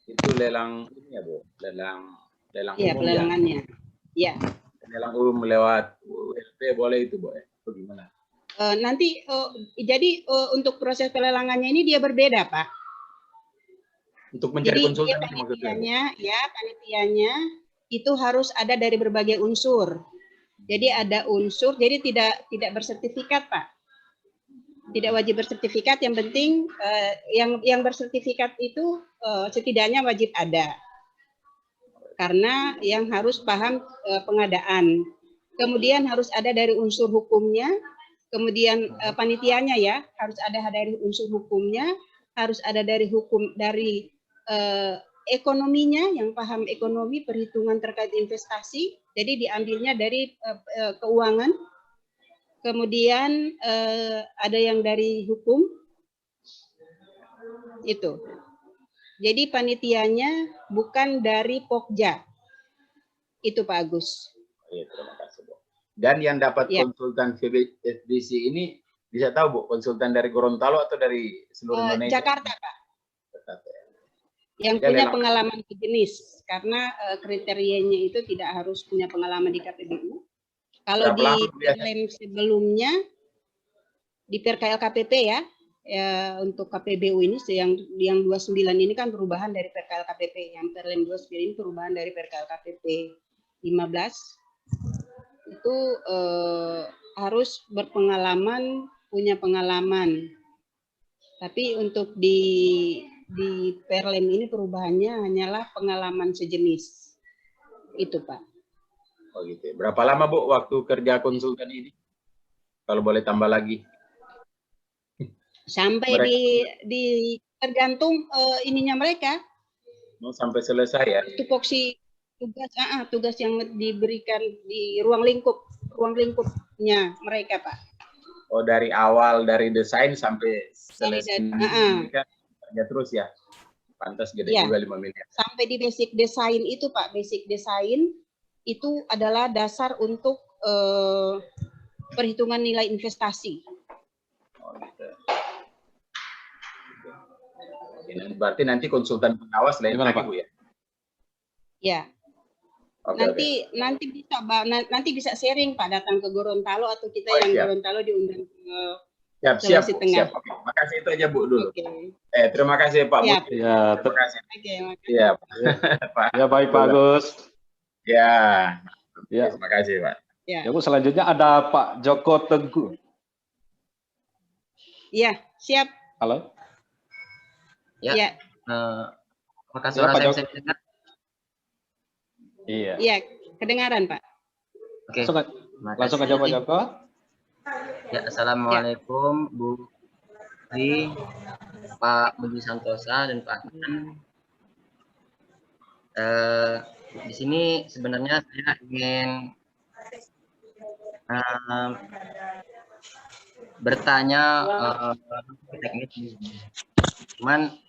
Itu lelang ini ya Bu, lelang Iya, umum pelelangannya. Iya. Lelang umum lewat ULP boleh itu Bu ya? Bagaimana? Nanti jadi untuk proses pelelangannya ini dia berbeda Pak. Untuk mencari jadi konsultan panitianya itu harus ada dari berbagai unsur. Jadi ada unsur, jadi tidak bersertifikat Pak. Tidak wajib bersertifikat, yang penting yang bersertifikat itu setidaknya wajib ada. Karena yang harus paham pengadaan. Kemudian harus ada dari unsur hukumnya, kemudian panitianya ya harus ada dari unsur hukumnya, harus ada dari ekonominya, yang paham ekonomi, perhitungan terkait investasi, jadi diambilnya dari keuangan. Kemudian ada yang dari hukum, itu. Jadi panitianya bukan dari Pokja, itu Pak Agus. Iya, terima kasih Bu. Dan yang dapat konsultan FDC ini bisa tahu Bu, konsultan dari Gorontalo atau dari seluruh Indonesia? Jakarta Pak. Yang punya pengalaman sejenis, karena kriterianya itu tidak harus punya pengalaman di KPBU. Kalau di PLM sebelumnya, di PRKL KPP ya, untuk KPBU ini yang 29 ini kan perubahan dari PRKL KPP, yang PLM 29 ini perubahan dari PRKL KPP 15, itu harus berpengalaman, punya pengalaman. Tapi untuk di PLM ini perubahannya hanyalah pengalaman sejenis. Itu Pak. Oh gitu. Berapa lama Bu waktu kerja konsultan ini? Kalau boleh tambah lagi. Sampai di tergantung ininya mereka. Mau sampai selesai ya? Tupoksi tugas yang diberikan di ruang lingkupnya mereka Pak. Oh dari awal dari desain sampai selesai kerja terus ya? Pantas gede juga 5 miliar. Sampai di basic design itu Pak, basic design itu adalah dasar untuk perhitungan nilai investasi. Oh, gitu. Berarti nanti konsultan pengawas lain lagi Bu ya? Ya. Nanti bisa sharing Pak, datang ke Gorontalo atau kita yang Gorontalo diundang ke Sulawesi Tengah. Oke, makasih itu aja Bu dulu. Terima kasih Pak Bu. Ya, terima kasih. Ya, Pak. Ya baik Pak Agus. Ya. Terima kasih Pak. Ya Bu, selanjutnya ada Pak Joko Teguh. Iya, siap. Halo. Ya. Apakah suara saya bisa dengar? Iya. Iya, kedengaran Pak. Oke. Langsung aja Pak Joko. Ya, assalamualaikum Bu Tri, Pak Budi Santosa dan Pak Adnan. Di sini sebenarnya saya ingin bertanya teknis. Cuman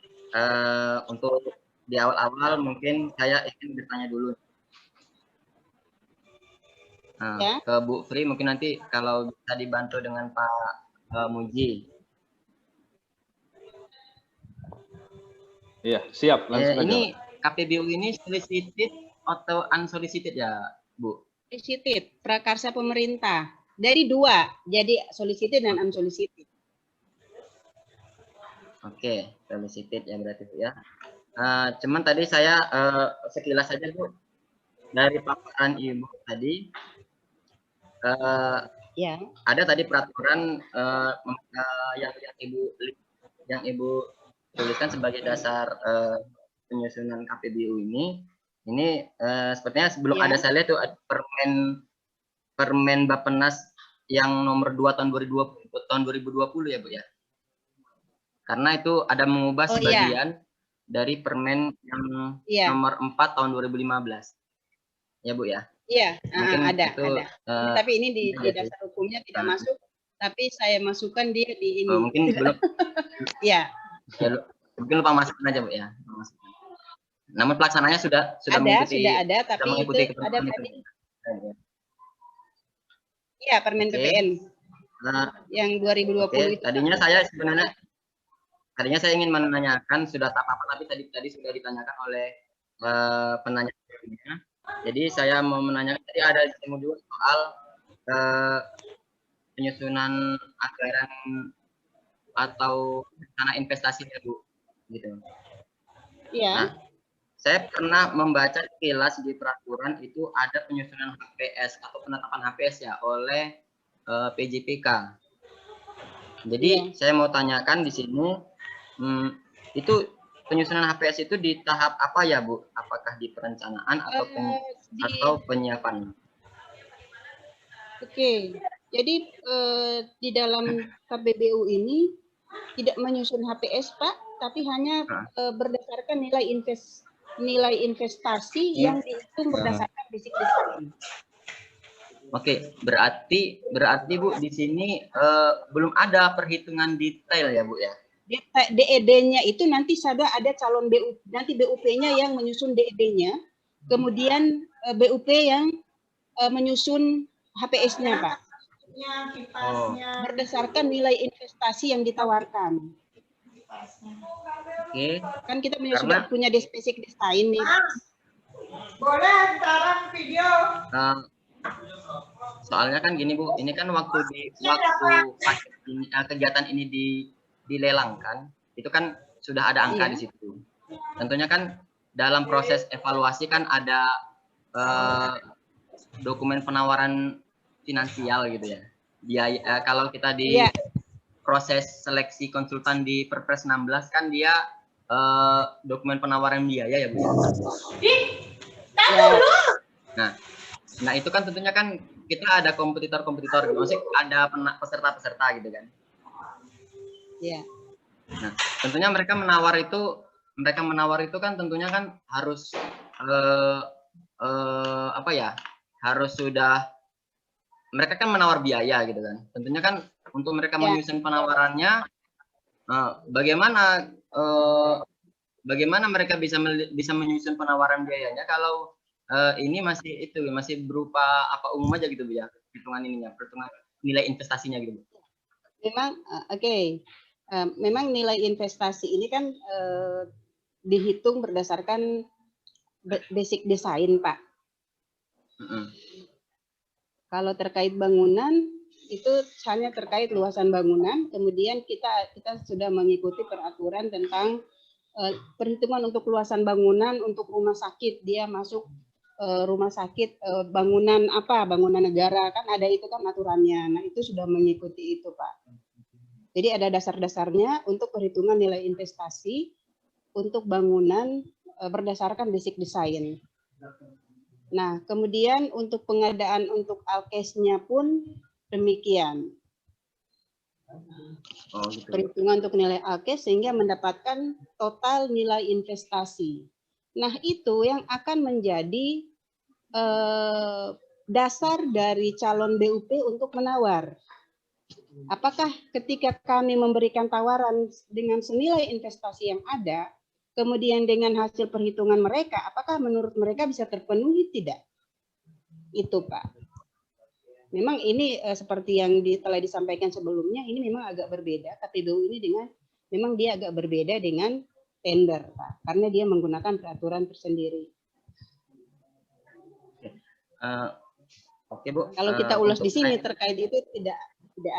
untuk di awal-awal mungkin saya ingin bertanya dulu. Nah, Ya. ke Bu Fri mungkin nanti kalau bisa dibantu dengan Pak Muji. Iya, siap. Langsung aja, Ini Pak. KPBU ini solicited atau unsolicited ya, Bu? Solicited, prakarsa pemerintah. Dari dua, jadi solicited dan unsolicited. Oke, solicited ya berarti Bu ya. Cuman tadi saya sekilas saja Bu, dari paparan Ibu tadi, Ya. ada tadi peraturan yang Ibu tuliskan sebagai dasar penyusunan KPBU ini sepertinya belum Ya. ada, saya lihat tuh Permen Bappenas yang nomor 2 tahun 2020 ya Bu ya. Karena itu ada mengubah sebagian dari Permen yang nomor 4 tahun 2015. Ya Bu ya. Iya, ada. Itu, tapi ini di dasar hukumnya tidak masuk, tapi saya masukkan dia di ini. Mungkin belum. Iya. Ya, mungkin lupa masukkan aja Bu ya. Namun pelaksananya sudah ada, mengikuti. Sudah ada, tapi itu ada tadi. Iya, Permen PPN. Yang 2020 itu. Tadinya saya ingin menanyakan sudah tahap apa, tapi tadi sudah ditanyakan oleh penanya. Jadi saya mau menanyakan, tadi ada juga soal penyusunan anggaran atau rencana investasinya Bu, gitu. Iya. Nah, saya pernah membaca sekilas di peraturan itu ada penyusunan HPS atau penetapan HPS ya oleh PJPK. Jadi saya mau tanyakan di sini, itu penyusunan HPS itu di tahap apa ya Bu? Apakah di perencanaan atau penyiapan? Oke, jadi di dalam KPBU ini tidak menyusun HPS Pak, tapi hanya berdasarkan nilai investasi yang dihitung berdasarkan basic design. Oke, berarti Bu di sini belum ada perhitungan detail ya Bu ya? DED-nya itu nanti ada calon BUP, nanti BUP-nya yang menyusun DED-nya, kemudian BUP yang menyusun HPS-nya Pak. Berdasarkan nilai investasi yang ditawarkan. Oke. Kan kita sudah punya basic design nih. Boleh sekarang video. Soalnya kan gini Bu, ini kan waktu kegiatan ini dilelangkan, itu kan sudah ada angka di situ. Tentunya kan dalam proses evaluasi kan ada dokumen penawaran finansial gitu ya. Biaya kalau kita di proses seleksi konsultan di Perpres 16 kan dia dokumen penawaran biaya ya Bu. Nah itu kan tentunya kan kita ada kompetitor-kompetitor gitu. Maksudnya ada peserta-peserta gitu kan. Iya. Nah, tentunya mereka menawar itu kan tentunya kan harus harus sudah, mereka kan menawar biaya gitu kan. Tentunya kan untuk mereka menyusun penawarannya, bagaimana mereka bisa menyusun penawaran biayanya kalau ini masih berupa umum aja gitu Bu ya, perhitungan nilai investasinya gitu. Memang memang nilai investasi ini kan dihitung berdasarkan basic design Pak. Kalau terkait bangunan itu hanya terkait luasan bangunan, kemudian kita sudah mengikuti peraturan tentang perhitungan untuk luasan bangunan untuk rumah sakit, dia masuk rumah sakit bangunan negara kan ada itu kan aturannya. Nah itu sudah mengikuti itu Pak. Jadi ada dasar-dasarnya untuk perhitungan nilai investasi untuk bangunan berdasarkan basic design. Nah kemudian untuk pengadaan untuk alkesnya pun demikian. Perhitungan untuk nilai alkes sehingga mendapatkan total nilai investasi. Nah itu yang akan menjadi dasar dari calon BUP untuk menawar. Apakah ketika kami memberikan tawaran dengan senilai investasi yang ada, kemudian dengan hasil perhitungan mereka, apakah menurut mereka bisa terpenuhi tidak? Itu Pak. Memang ini seperti yang telah disampaikan sebelumnya, ini memang agak berbeda. KPBU ini memang dia agak berbeda dengan tender, Pak, karena dia menggunakan peraturan tersendiri. Oke, Bu. Kalau kita ulas di sini terkait itu tidak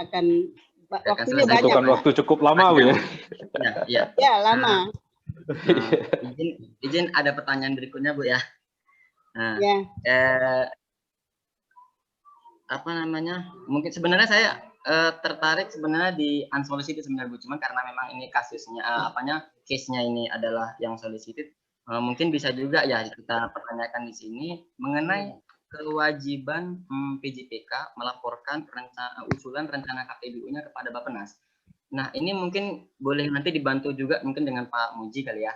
akan waktunya banyak. Bukan waktu cukup lama, Bu ya. Ya, ya lama. Izin ada pertanyaan berikutnya, Bu ya. Nah, ya. Apa namanya? Mungkin sebenarnya saya tertarik sebenarnya di unsolicited sebenarnya, Bu. Cuman karena memang ini kasusnya case-nya ini adalah yang solicited, mungkin bisa juga ya kita pertanyakan di sini mengenai kewajiban PJPK melaporkan usulan rencana KPBU-nya kepada Bappenas. Nah, ini mungkin boleh nanti dibantu juga mungkin dengan Pak Muji kali ya.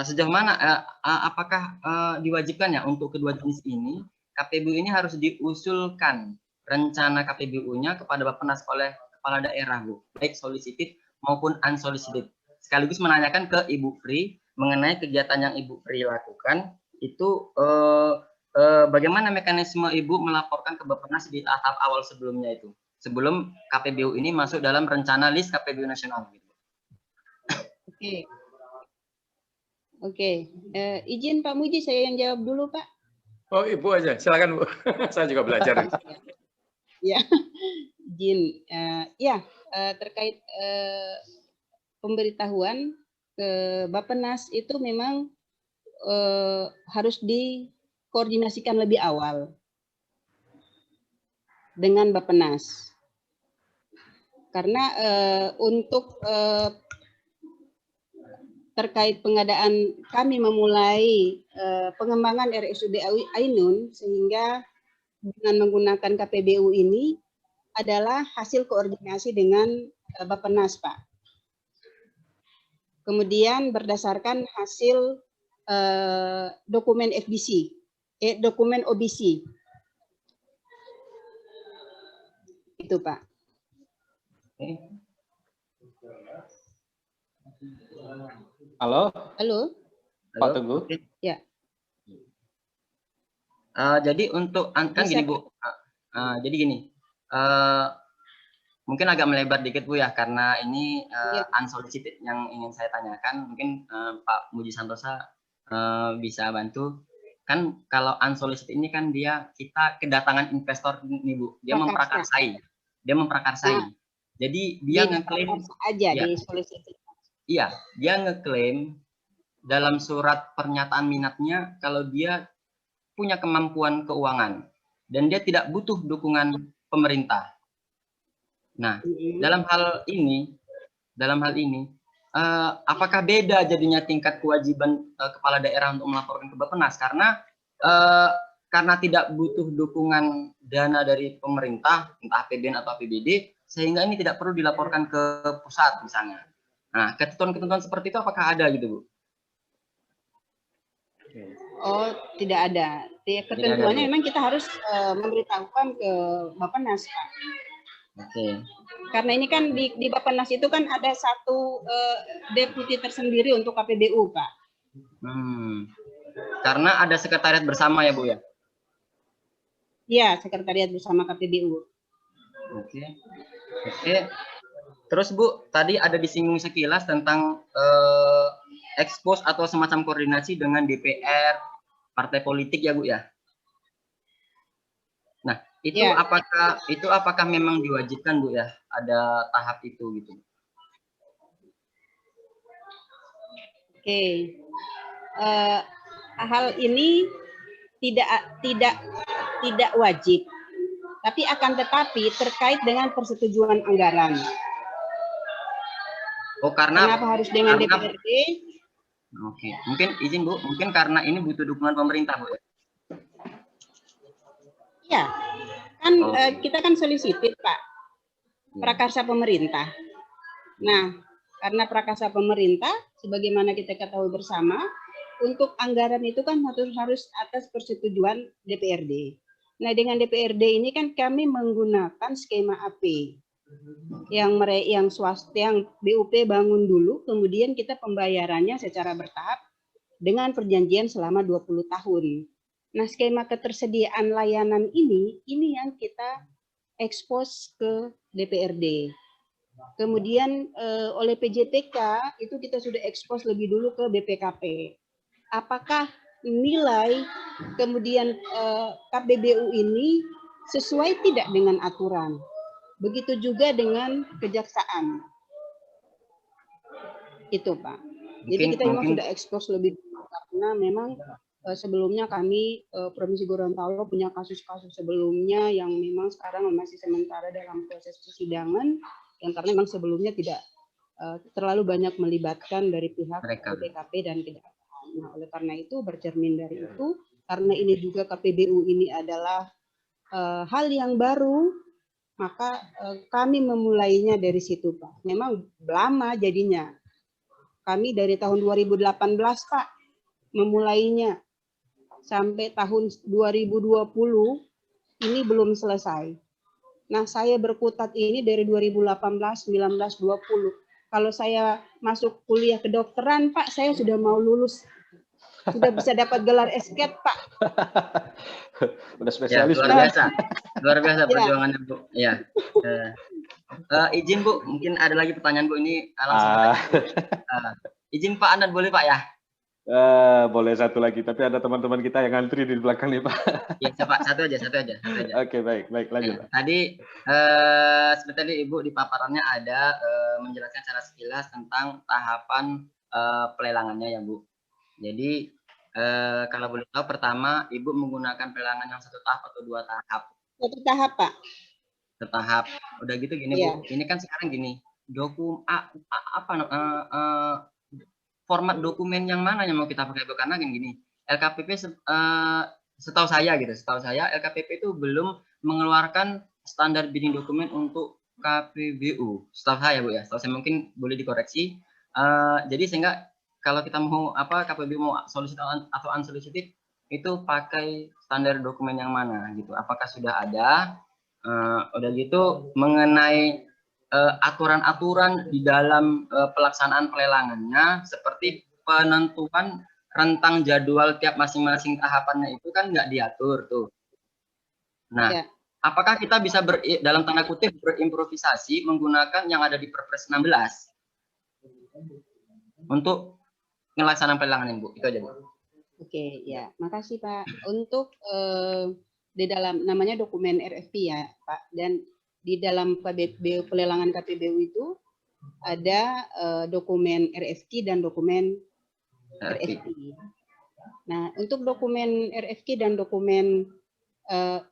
Sejauh mana apakah diwajibkan ya untuk kedua jenis ini KPBU ini harus diusulkan rencana KPBU-nya kepada Bappenas oleh kepala daerah, Bu, baik solicited maupun unsolicited. Sekaligus menanyakan ke Ibu Pri mengenai kegiatan yang Ibu Pri lakukan itu bagaimana mekanisme Ibu melaporkan ke Bappenas di tahap awal sebelumnya itu, sebelum KPBU ini masuk dalam rencana list KPBU nasional. Oke. Izin Pak Muji, saya yang jawab dulu, Pak. Oh, Ibu aja, silakan Bu. Saya juga belajar. Ya, izin. Terkait pemberitahuan ke Bappenas itu memang harus dikoordinasikan lebih awal dengan Bappenas. Karena untuk terkait pengadaan, kami memulai pengembangan RSUD Ainun sehingga dengan menggunakan KPBU ini adalah hasil koordinasi dengan Bappenas, Pak. Kemudian berdasarkan hasil dokumen FBC, dokumen OBC. Itu, Pak. Halo? Halo? Pak Teguh? Ya. Jadi untuk kan gini, Bu. Jadi gini. Mungkin agak melebar dikit, Bu ya, karena ini unsolicited yang ingin saya tanyakan. Mungkin Pak Muji Santosa bisa bantu. Kan kalau unsolicited ini kan kita kedatangan investor nih, Bu. Dia memprakarsai. Jadi dia ngeklaim aja di solicited. Iya, dia ngeklaim dalam surat pernyataan minatnya kalau dia punya kemampuan keuangan dan dia tidak butuh dukungan pemerintah. Nah, dalam hal ini, apakah beda jadinya tingkat kewajiban kepala daerah untuk melaporkan ke Bappenas karena tidak butuh dukungan dana dari pemerintah, entah APBN atau APBD, sehingga ini tidak perlu dilaporkan ke pusat misalnya. Nah, ketentuan-ketentuan seperti itu apakah ada gitu, Bu? Oh, tidak ada. Ketentuannya memang kita harus memberitahukan ke Bappenas, Pak. Oke. Karena ini kan di Bappenas itu kan ada satu deputi tersendiri untuk KPBU, Pak. Karena ada sekretariat bersama ya, Bu ya? Iya, sekretariat bersama KPBU. Oke. Terus Bu, tadi ada disinggung sekilas tentang expose atau semacam koordinasi dengan DPR, partai politik ya Bu ya. Nah, itu apakah memang diwajibkan Bu ya? Ada tahap itu gitu. Oke. Hal ini tidak wajib. Tapi akan tetapi terkait dengan persetujuan anggaran. Oh, kenapa harus dengan DPRD? Oke, mungkin izin Bu, mungkin karena ini butuh dukungan pemerintah Bu ya? Iya, kan kita kan solicited Pak, prakarsa pemerintah. Nah, karena prakarsa pemerintah, sebagaimana kita ketahui bersama, untuk anggaran itu kan harus atas persetujuan DPRD. Nah, dengan DPRD ini kan kami menggunakan skema AP. Yang swasta, yang BUP bangun dulu, kemudian kita pembayarannya secara bertahap dengan perjanjian selama 20 tahun. Nah, skema ketersediaan layanan ini yang kita ekspos ke DPRD. Kemudian oleh PJTK itu kita sudah ekspos lebih dulu ke BPKP. Apakah nilai kemudian KPBU ini sesuai tidak dengan aturan? Begitu juga dengan kejaksaan. Itu, Pak. Jadi kita memang sudah ekspos lebih dulu karena memang sebelumnya kami Provinsi Gorontalo punya kasus-kasus sebelumnya yang memang sekarang masih sementara dalam proses persidangan, yang karena memang sebelumnya tidak terlalu banyak melibatkan dari pihak BPKP dan kejaksaan. Nah, oleh karena itu bercermin dari itu, karena ini juga KPBU ini adalah hal yang baru, maka kami memulainya dari situ, Pak. Memang lama jadinya. Kami dari tahun 2018, Pak, memulainya sampai tahun 2020 ini belum selesai. Nah, saya berkutat ini dari 2018, 19, 20. Kalau saya masuk kuliah kedokteran, Pak, saya sudah mau lulus. Sudah bisa dapat gelar S.Cat, Pak. Udah spesialis. Ya, luar biasa perjuangannya, Bu. Ya. Izin, Bu, mungkin ada lagi pertanyaan, Bu, ini langsung. Izin Pak Anand, boleh Pak ya? Boleh satu lagi, tapi ada teman-teman kita yang ngantri di belakang nih, Pak. Ya, Pak, satu aja. Oke, baik, lanjut. Ya, tadi seperti tadi Ibu di paparannya ada menjelaskan secara sekilas tentang tahapan pelelangannya ya, Bu. Jadi kalau boleh tahu, pertama Ibu menggunakan pelelangan yang 1 tahap atau 2 tahap? 1 tahap, Pak. 1 tahap. Udah gitu gini, Bu. Ini kan sekarang gini, format dokumen yang mana yang mau kita pakai, Bu? Karena gini, LKPP setahu saya LKPP itu belum mengeluarkan standar bidding dokumen untuk KPBU. Setahu saya, Bu ya. Setahu saya, mungkin boleh dikoreksi. Jadi sehingga kalau kita mau KPBU mau solicited atau unsolicited itu pakai standar dokumen yang mana gitu. Apakah sudah ada? Udah gitu mengenai aturan-aturan di dalam pelaksanaan pelelangannya, seperti penentuan rentang jadwal tiap masing-masing tahapannya itu kan nggak diatur tuh. Nah, apakah kita bisa dalam tanda kutip berimprovisasi menggunakan yang ada di Perpres 16 untuk melaksanakan pelelangan, Bu? Itu aja, Bu. Oke, ya, makasih Pak. Untuk di dalam namanya dokumen RFP ya, Pak, dan di dalam pelelangan KPBU itu ada dokumen RFQ dan dokumen RFP. Nah, untuk dokumen RFQ dan dokumen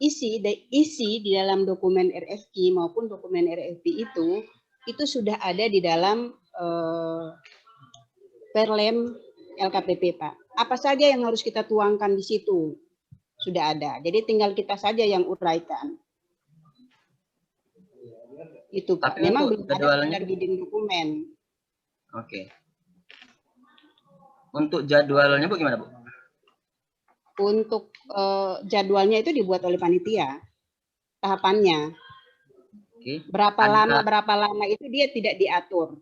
isi di dalam dokumen RFQ maupun dokumen RFP itu sudah ada di dalam Perlem LKPP, Pak. Apa saja yang harus kita tuangkan di situ sudah ada. Jadi tinggal kita saja yang uraikan. Itu Pak. Tapi memang belum ada standar bidding dokumen. Oke. Untuk jadwalnya Bu gimana, Bu? Untuk jadwalnya itu dibuat oleh panitia. Tahapannya. Oke. Berapa lama itu dia tidak diatur.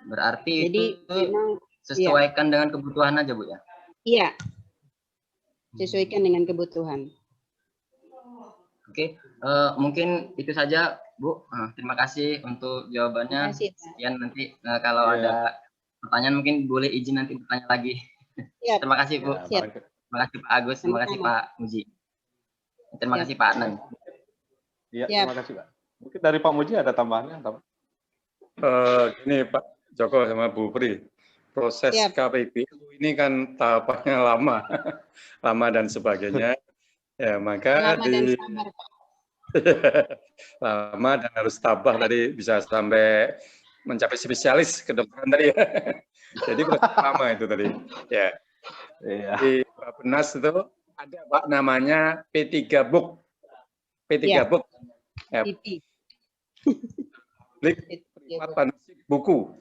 Berarti jadi itu memang sesuaikan dengan kebutuhan aja, Bu ya? Iya. Sesuaikan dengan kebutuhan. Oke, mungkin itu saja, Bu. Terima kasih untuk jawabannya. Sekian nanti kalau ada pertanyaan mungkin boleh izin nanti bertanya lagi. Terima kasih, Bu. Terima kasih Pak Agus, terima kasih Pak Muji. Terima kasih Pak Adnan. Iya, terima kasih Pak. Mungkin dari Pak Muji ada tambahannya? Gini Pak Joko sama Bu Pri, proses KPBU ini kan tahapannya lama dan sebagainya. Ya, maka lama dan harus tabah tadi bisa sampai mencapai spesialis kedokteran tadi ya. Jadi proses lama itu tadi. Ya. Di Bappenas itu ada Pak namanya P3 Book. P3 Book. Ya. Buku.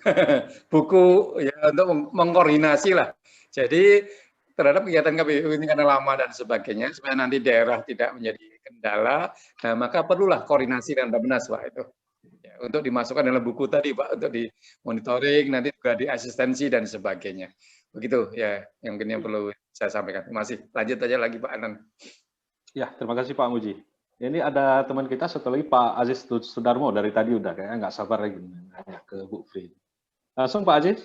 Buku ya untuk mengkoordinasi lah. Jadi terhadap kegiatan KPBU ini karena lama dan sebagainya, supaya nanti daerah tidak menjadi kendala, nah, maka perlulah koordinasi dan Bappenas, Pak, itu. Ya, untuk dimasukkan dalam buku tadi, Pak, untuk di monitoring, nanti juga di asistensi dan sebagainya. Begitu ya, yang mungkin yang perlu saya sampaikan. Terima kasih. Lanjut aja lagi Pak Anan. Ya, terima kasih Pak Muji. Ini ada teman kita satu lagi Pak Aziz Sudarmo dari tadi udah kayaknya nggak sabar lagi nanya ke Bu Fri. Langsung Pak Aziz.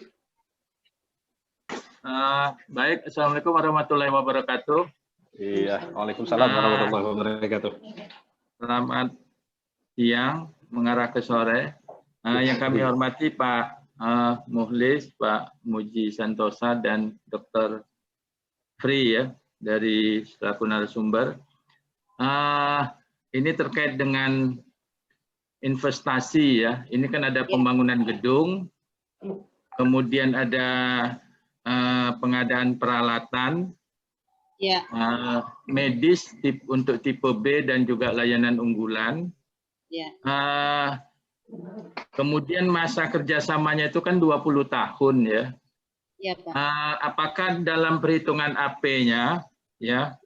Baik, Assalamualaikum warahmatullahi wabarakatuh. Iya, Waalaikumsalam warahmatullahi wabarakatuh. Selamat siang, mengarah ke sore. Yang kami hormati Pak Mukhlis, Pak Muji Santosa, dan Dr. Fri ya, dari selaku narasumber. Ini terkait dengan investasi ya. Ini kan ada pembangunan gedung, kemudian ada pengadaan peralatan, medis untuk tipe B dan juga layanan unggulan. Kemudian masa kerjasamanya itu kan 20 tahun ya. Pak. Apakah dalam perhitungan AP-nya ya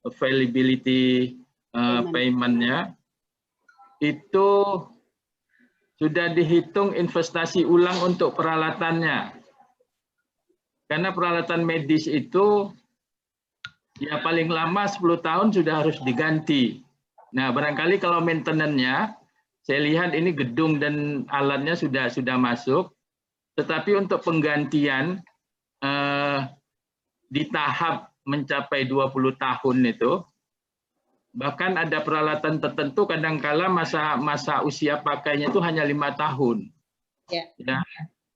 availability payment-nya itu sudah dihitung investasi ulang untuk peralatannya? Karena peralatan medis itu ya paling lama 10 tahun sudah harus diganti. Nah, barangkali kalau maintenance-nya, saya lihat ini gedung dan alatnya sudah masuk, tetapi untuk penggantian di tahap mencapai 20 tahun itu, bahkan ada peralatan tertentu kadangkala masa usia pakainya itu hanya 5 tahun. Ya.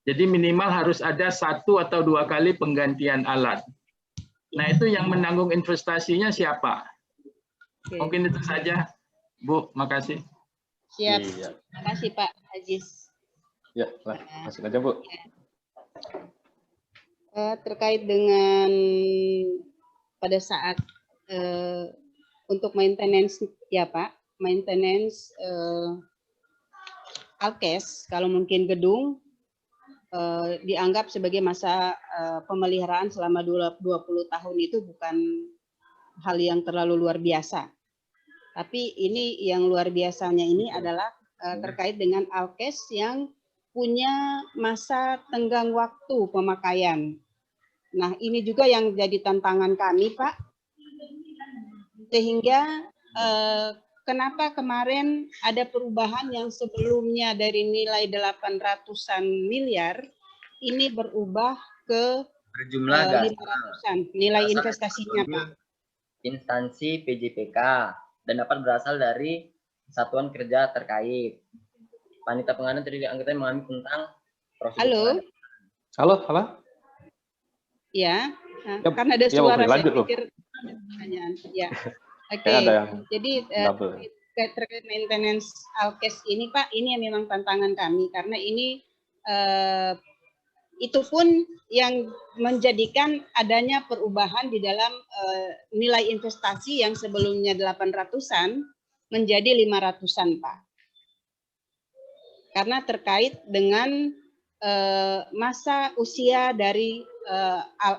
Jadi minimal harus ada 1 atau 2 kali penggantian alat. Nah itu yang menanggung investasinya siapa? Mungkin itu saja, Bu. Makasih. Siap. Terima kasih Pak Aziz. Ya, masuk aja Bu. Terkait dengan pada saat untuk maintenance ya Pak, maintenance alkes kalau mungkin gedung dianggap sebagai masa pemeliharaan selama 20 tahun itu bukan hal yang terlalu luar biasa. Tapi ini yang luar biasanya ini adalah terkait dengan alkes yang punya masa tenggang waktu pemakaian. Nah, ini juga yang jadi tantangan kami, Pak. Sehingga kenapa kemarin ada perubahan yang sebelumnya dari nilai 800-an miliar, ini berubah ke berjumlah 500-an nilai investasinya, Pak. Instansi PJPK dan dapat berasal dari satuan kerja terkait. Panitia pengadaan terdiri anggotanya memahami tentang prosedur. Halo. Halo. Ya, karena ada suara saya pikir pertanyaan. Ya. Oke. Jadi terkait maintenance alkes ini Pak, ini yang memang tantangan kami karena ini itu pun yang menjadikan adanya perubahan di dalam nilai investasi yang sebelumnya 800-an menjadi 500-an Pak. Karena terkait dengan masa usia dari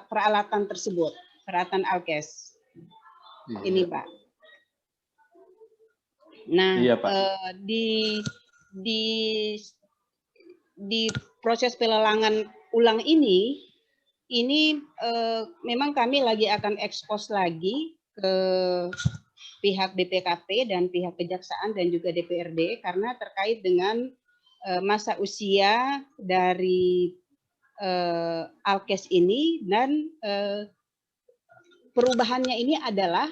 peralatan tersebut, peralatan alkes. Ini Pak. Nah, iya, Pak. Di proses pelelangan ulang ini memang kami lagi akan ekspos lagi ke pihak BPKP dan pihak Kejaksaan dan juga DPRD karena terkait dengan masa usia dari alkes ini dan perubahannya ini adalah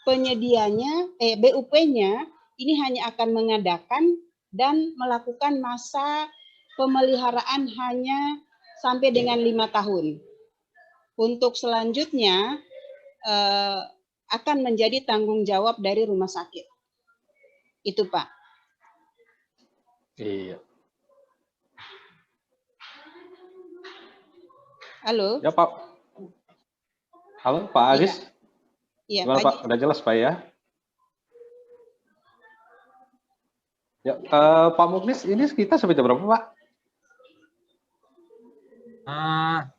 penyedianya BUP-nya ini hanya akan mengadakan dan melakukan masa pemeliharaan hanya sampai dengan 5 tahun. Untuk selanjutnya akan menjadi tanggung jawab dari rumah sakit. Itu Pak. Iya. Halo. Ya Pak. Halo Pak Aziz. Iya, gimana Pak? Udah jelas Pak ya? Ya, Pak Mukhlis, ini kita sampai jam berapa Pak?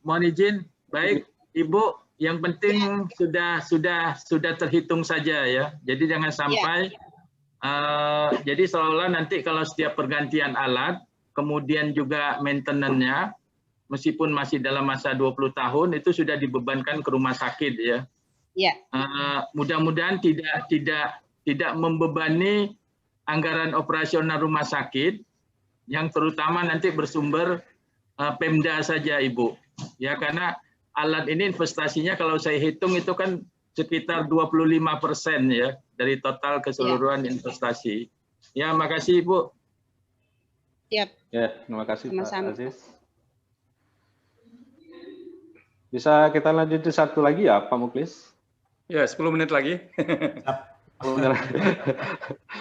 Mohon izin, baik Ibu. Yang penting sudah terhitung saja ya. Jadi jangan sampai jadi seolah-olah nanti kalau setiap pergantian alat, kemudian juga maintenance-nya meskipun masih dalam masa 20 tahun itu sudah dibebankan ke rumah sakit ya. Ya. Mudah-mudahan tidak membebani anggaran operasional rumah sakit yang terutama nanti bersumber Pemda saja, Ibu. Ya, karena alat ini investasinya kalau saya hitung itu kan sekitar 25% ya dari total keseluruhan investasi. Ya, makasih Ibu. Siap. Ya, terima kasih Sama-sama. Pak Aziz. Bisa kita lanjut di satu lagi ya, Pak Muklis? Ya, 10 menit lagi.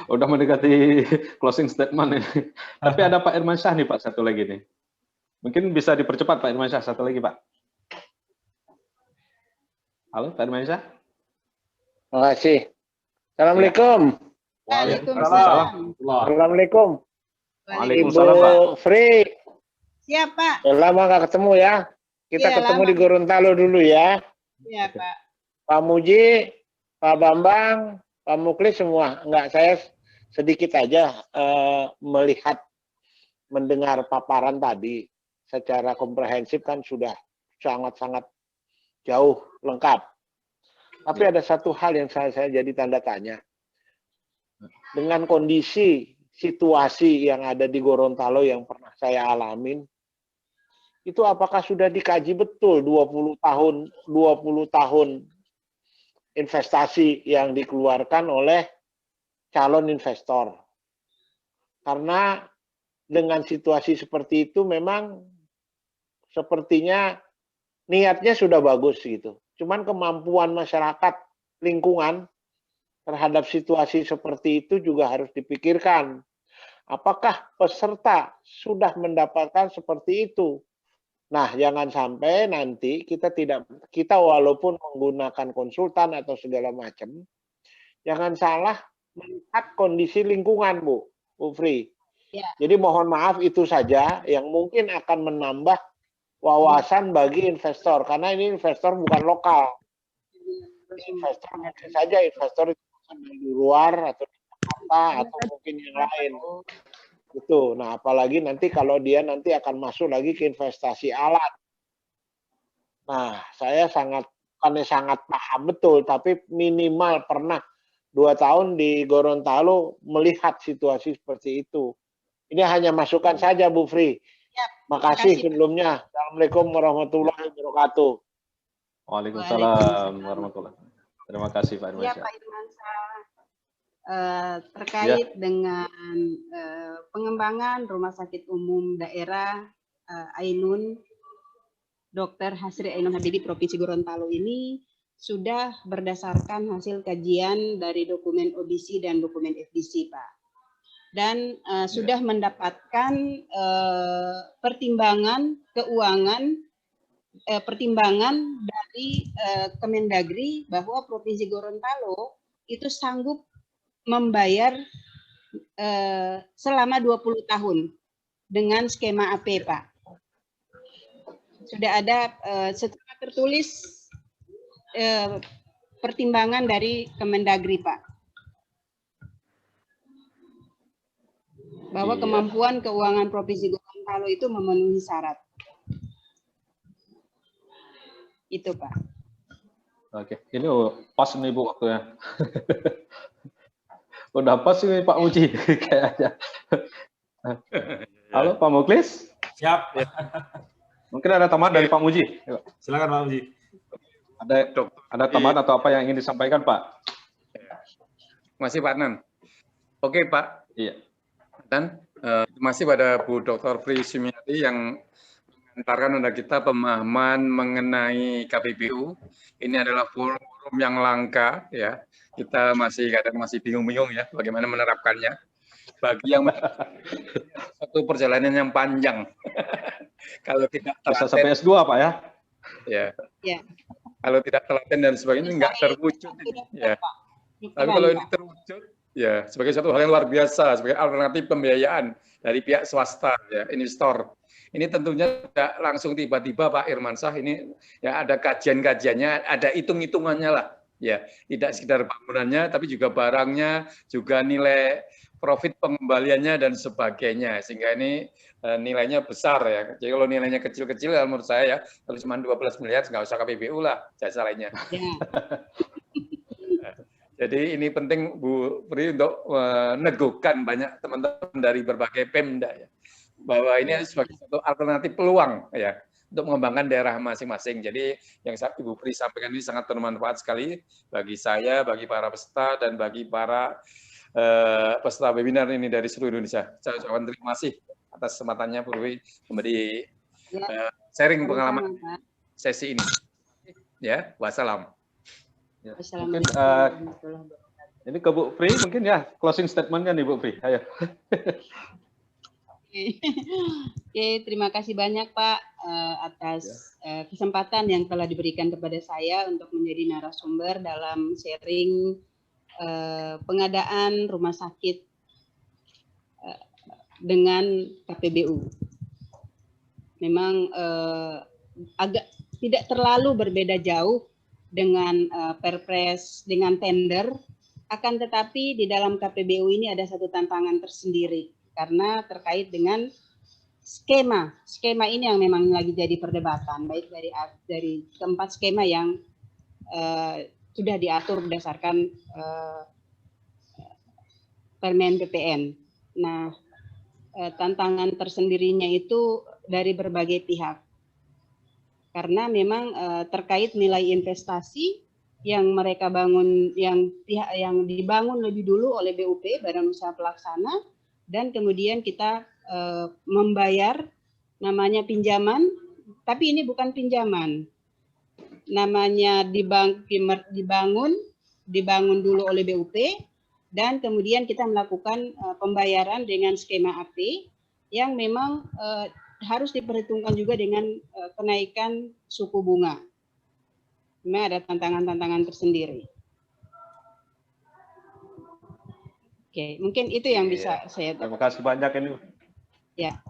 Udah mendekati closing statement ini. Tapi ada Pak Irman Syah nih Pak, satu lagi nih. Mungkin bisa dipercepat Pak Irman Syah, satu lagi Pak. Halo Pak Irman Syah. Terima kasih. Assalamualaikum. Waalaikumsalam. Assalamualaikum. Waalaikumsalam Pak. Ibu Fri. Siap Pak. Lama nggak ketemu ya. Kita Iya, ketemu lama. di Gorontalo dulu ya. Iya Pak. Pak Muji, Pak Bambang, Pak Muklis semua. Enggak, saya sedikit aja melihat, mendengar paparan tadi secara komprehensif kan sudah sangat-sangat jauh lengkap. Tapi ada satu hal yang saya jadi tanda tanya. Dengan kondisi situasi yang ada di Gorontalo yang pernah saya alamin, itu apakah sudah dikaji betul 20 tahun investasi yang dikeluarkan oleh calon investor? Karena dengan situasi seperti itu memang sepertinya niatnya sudah bagus gitu. Cuman kemampuan masyarakat lingkungan terhadap situasi seperti itu juga harus dipikirkan. Apakah peserta sudah mendapatkan seperti itu? Nah, jangan sampai nanti kita walaupun menggunakan konsultan atau segala macam, jangan salah melihat kondisi lingkungan, Bu Fri. Ya. Jadi mohon maaf itu saja yang mungkin akan menambah wawasan bagi investor, karena ini investor bukan lokal. Investor mungkin saja investor di luar atau di Jakarta atau mungkin yang lain. Itu. Nah, apalagi nanti kalau dia nanti akan masuk lagi ke investasi alat. Nah, saya sangat paham betul, tapi minimal pernah 2 tahun di Gorontalo melihat situasi seperti itu. Ini hanya masukan saja, Bu Fri. Makasih sebelumnya. Assalamualaikum warahmatullahi wabarakatuh. Waalaikumsalam warahmatullahi wabarakatuh. Terima kasih Pak Irman Ya Syah. Pak Irman Syah. Terkait dengan pengembangan Rumah Sakit Umum Daerah Ainun, Dr. Hasri Ainun Habibie Provinsi Gorontalo ini sudah berdasarkan hasil kajian dari dokumen ODC dan dokumen FDC, Pak. Dan sudah mendapatkan pertimbangan keuangan, pertimbangan dari Kemendagri bahwa Provinsi Gorontalo itu sanggup membayar selama 20 tahun dengan skema AP, Pak. Sudah ada secara tertulis pertimbangan dari Kemendagri, Pak. Bahwa kemampuan keuangan Provinsi Gorontalo itu memenuhi syarat. Itu, Pak. Oke, ini pas nih Bu waktunya. Udah pas sih Pak Muji kayaknya. Halo Pak Muklis. Siap. Mungkin ada tambahan dari Pak Muji. Silakan Pak Muji. Ada tambahan atau apa yang ingin disampaikan Pak? Masih Pak Nan. Oke Pak. Iya. Dan terima kasih pada Bu Dr. Fri Sumiati yang mengantarkan kepada kita pemahaman mengenai KPBU. Ini adalah forum yang langka ya. Kita kadang masih bingung-bingung ya bagaimana menerapkannya. Bagi yang satu perjalanan yang panjang. Kalau tidak bisa sampai S2 Pak ya? Ya. Kalau tidak telaten dan sebagainya nggak terwujud. Ya. Tapi kalau ini terwujud, ya sebagai satu hal yang luar biasa, sebagai alternatif pembiayaan dari pihak swasta, ya investor. Ini tentunya tidak langsung tiba-tiba Pak Irman Syah, ini ya ada kajian-kajiannya, ada hitung-hitungannya lah. Ya, tidak sekedar bangunannya, tapi juga barangnya, juga nilai profit pengembaliannya dan sebagainya. Sehingga ini nilainya besar ya. Jadi kalau nilainya kecil-kecil, menurut saya ya, kalau cuma 12 miliar, nggak usah KPBU lah jasa lainnya. Jadi ini penting Bu Pri untuk meneguhkan banyak teman-teman dari berbagai Pemda ya, bahwa ini sebagai satu alternatif peluang ya untuk mengembangkan daerah masing-masing. Jadi yang Ibu Pri sampaikan ini sangat bermanfaat sekali bagi saya, bagi para peserta, dan bagi para peserta webinar ini dari seluruh Indonesia. Saya ucapkan terima kasih atas kesempatannya Bu Pri memberi sharing pengalaman sesi ini. Ya, wassalam. Ya, mungkin ini ke Bu Pri mungkin ya closing statement-nya nih Bu Pri. Ayo. Oke, terima kasih banyak Pak atas kesempatan yang telah diberikan kepada saya untuk menjadi narasumber dalam sharing pengadaan rumah sakit dengan KPBU. Memang agak tidak terlalu berbeda jauh dengan perpres, dengan tender, akan tetapi di dalam KPBU ini ada satu tantangan tersendiri karena terkait dengan skema. Skema ini yang memang lagi jadi perdebatan, baik dari keempat skema yang sudah diatur berdasarkan Permen PPN. Nah, tantangan tersendirinya itu dari berbagai pihak. Karena memang terkait nilai investasi yang mereka bangun, yang dibangun lebih dulu oleh BUP, Badan Usaha Pelaksana, dan kemudian kita membayar namanya pinjaman, tapi ini bukan pinjaman, namanya dibangun dulu oleh BUP, dan kemudian kita melakukan pembayaran dengan skema AP yang memang harus diperhitungkan juga dengan kenaikan suku bunga. Memang ada tantangan-tantangan tersendiri. Oke, mungkin itu yang bisa saya. Terima kasih banyak ini. Ya.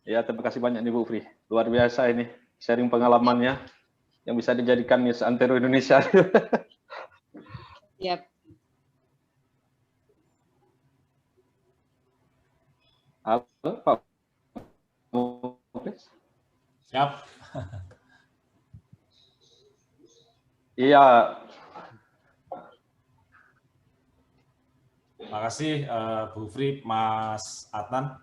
Ya, terima kasih banyak nih Bu Pri. Luar biasa ini sharing pengalamannya yang bisa dijadikan Miss Antero Indonesia. Yap. Halo Pak. Siap. Iya. Terima kasih Bu Pri, Mas Adnan.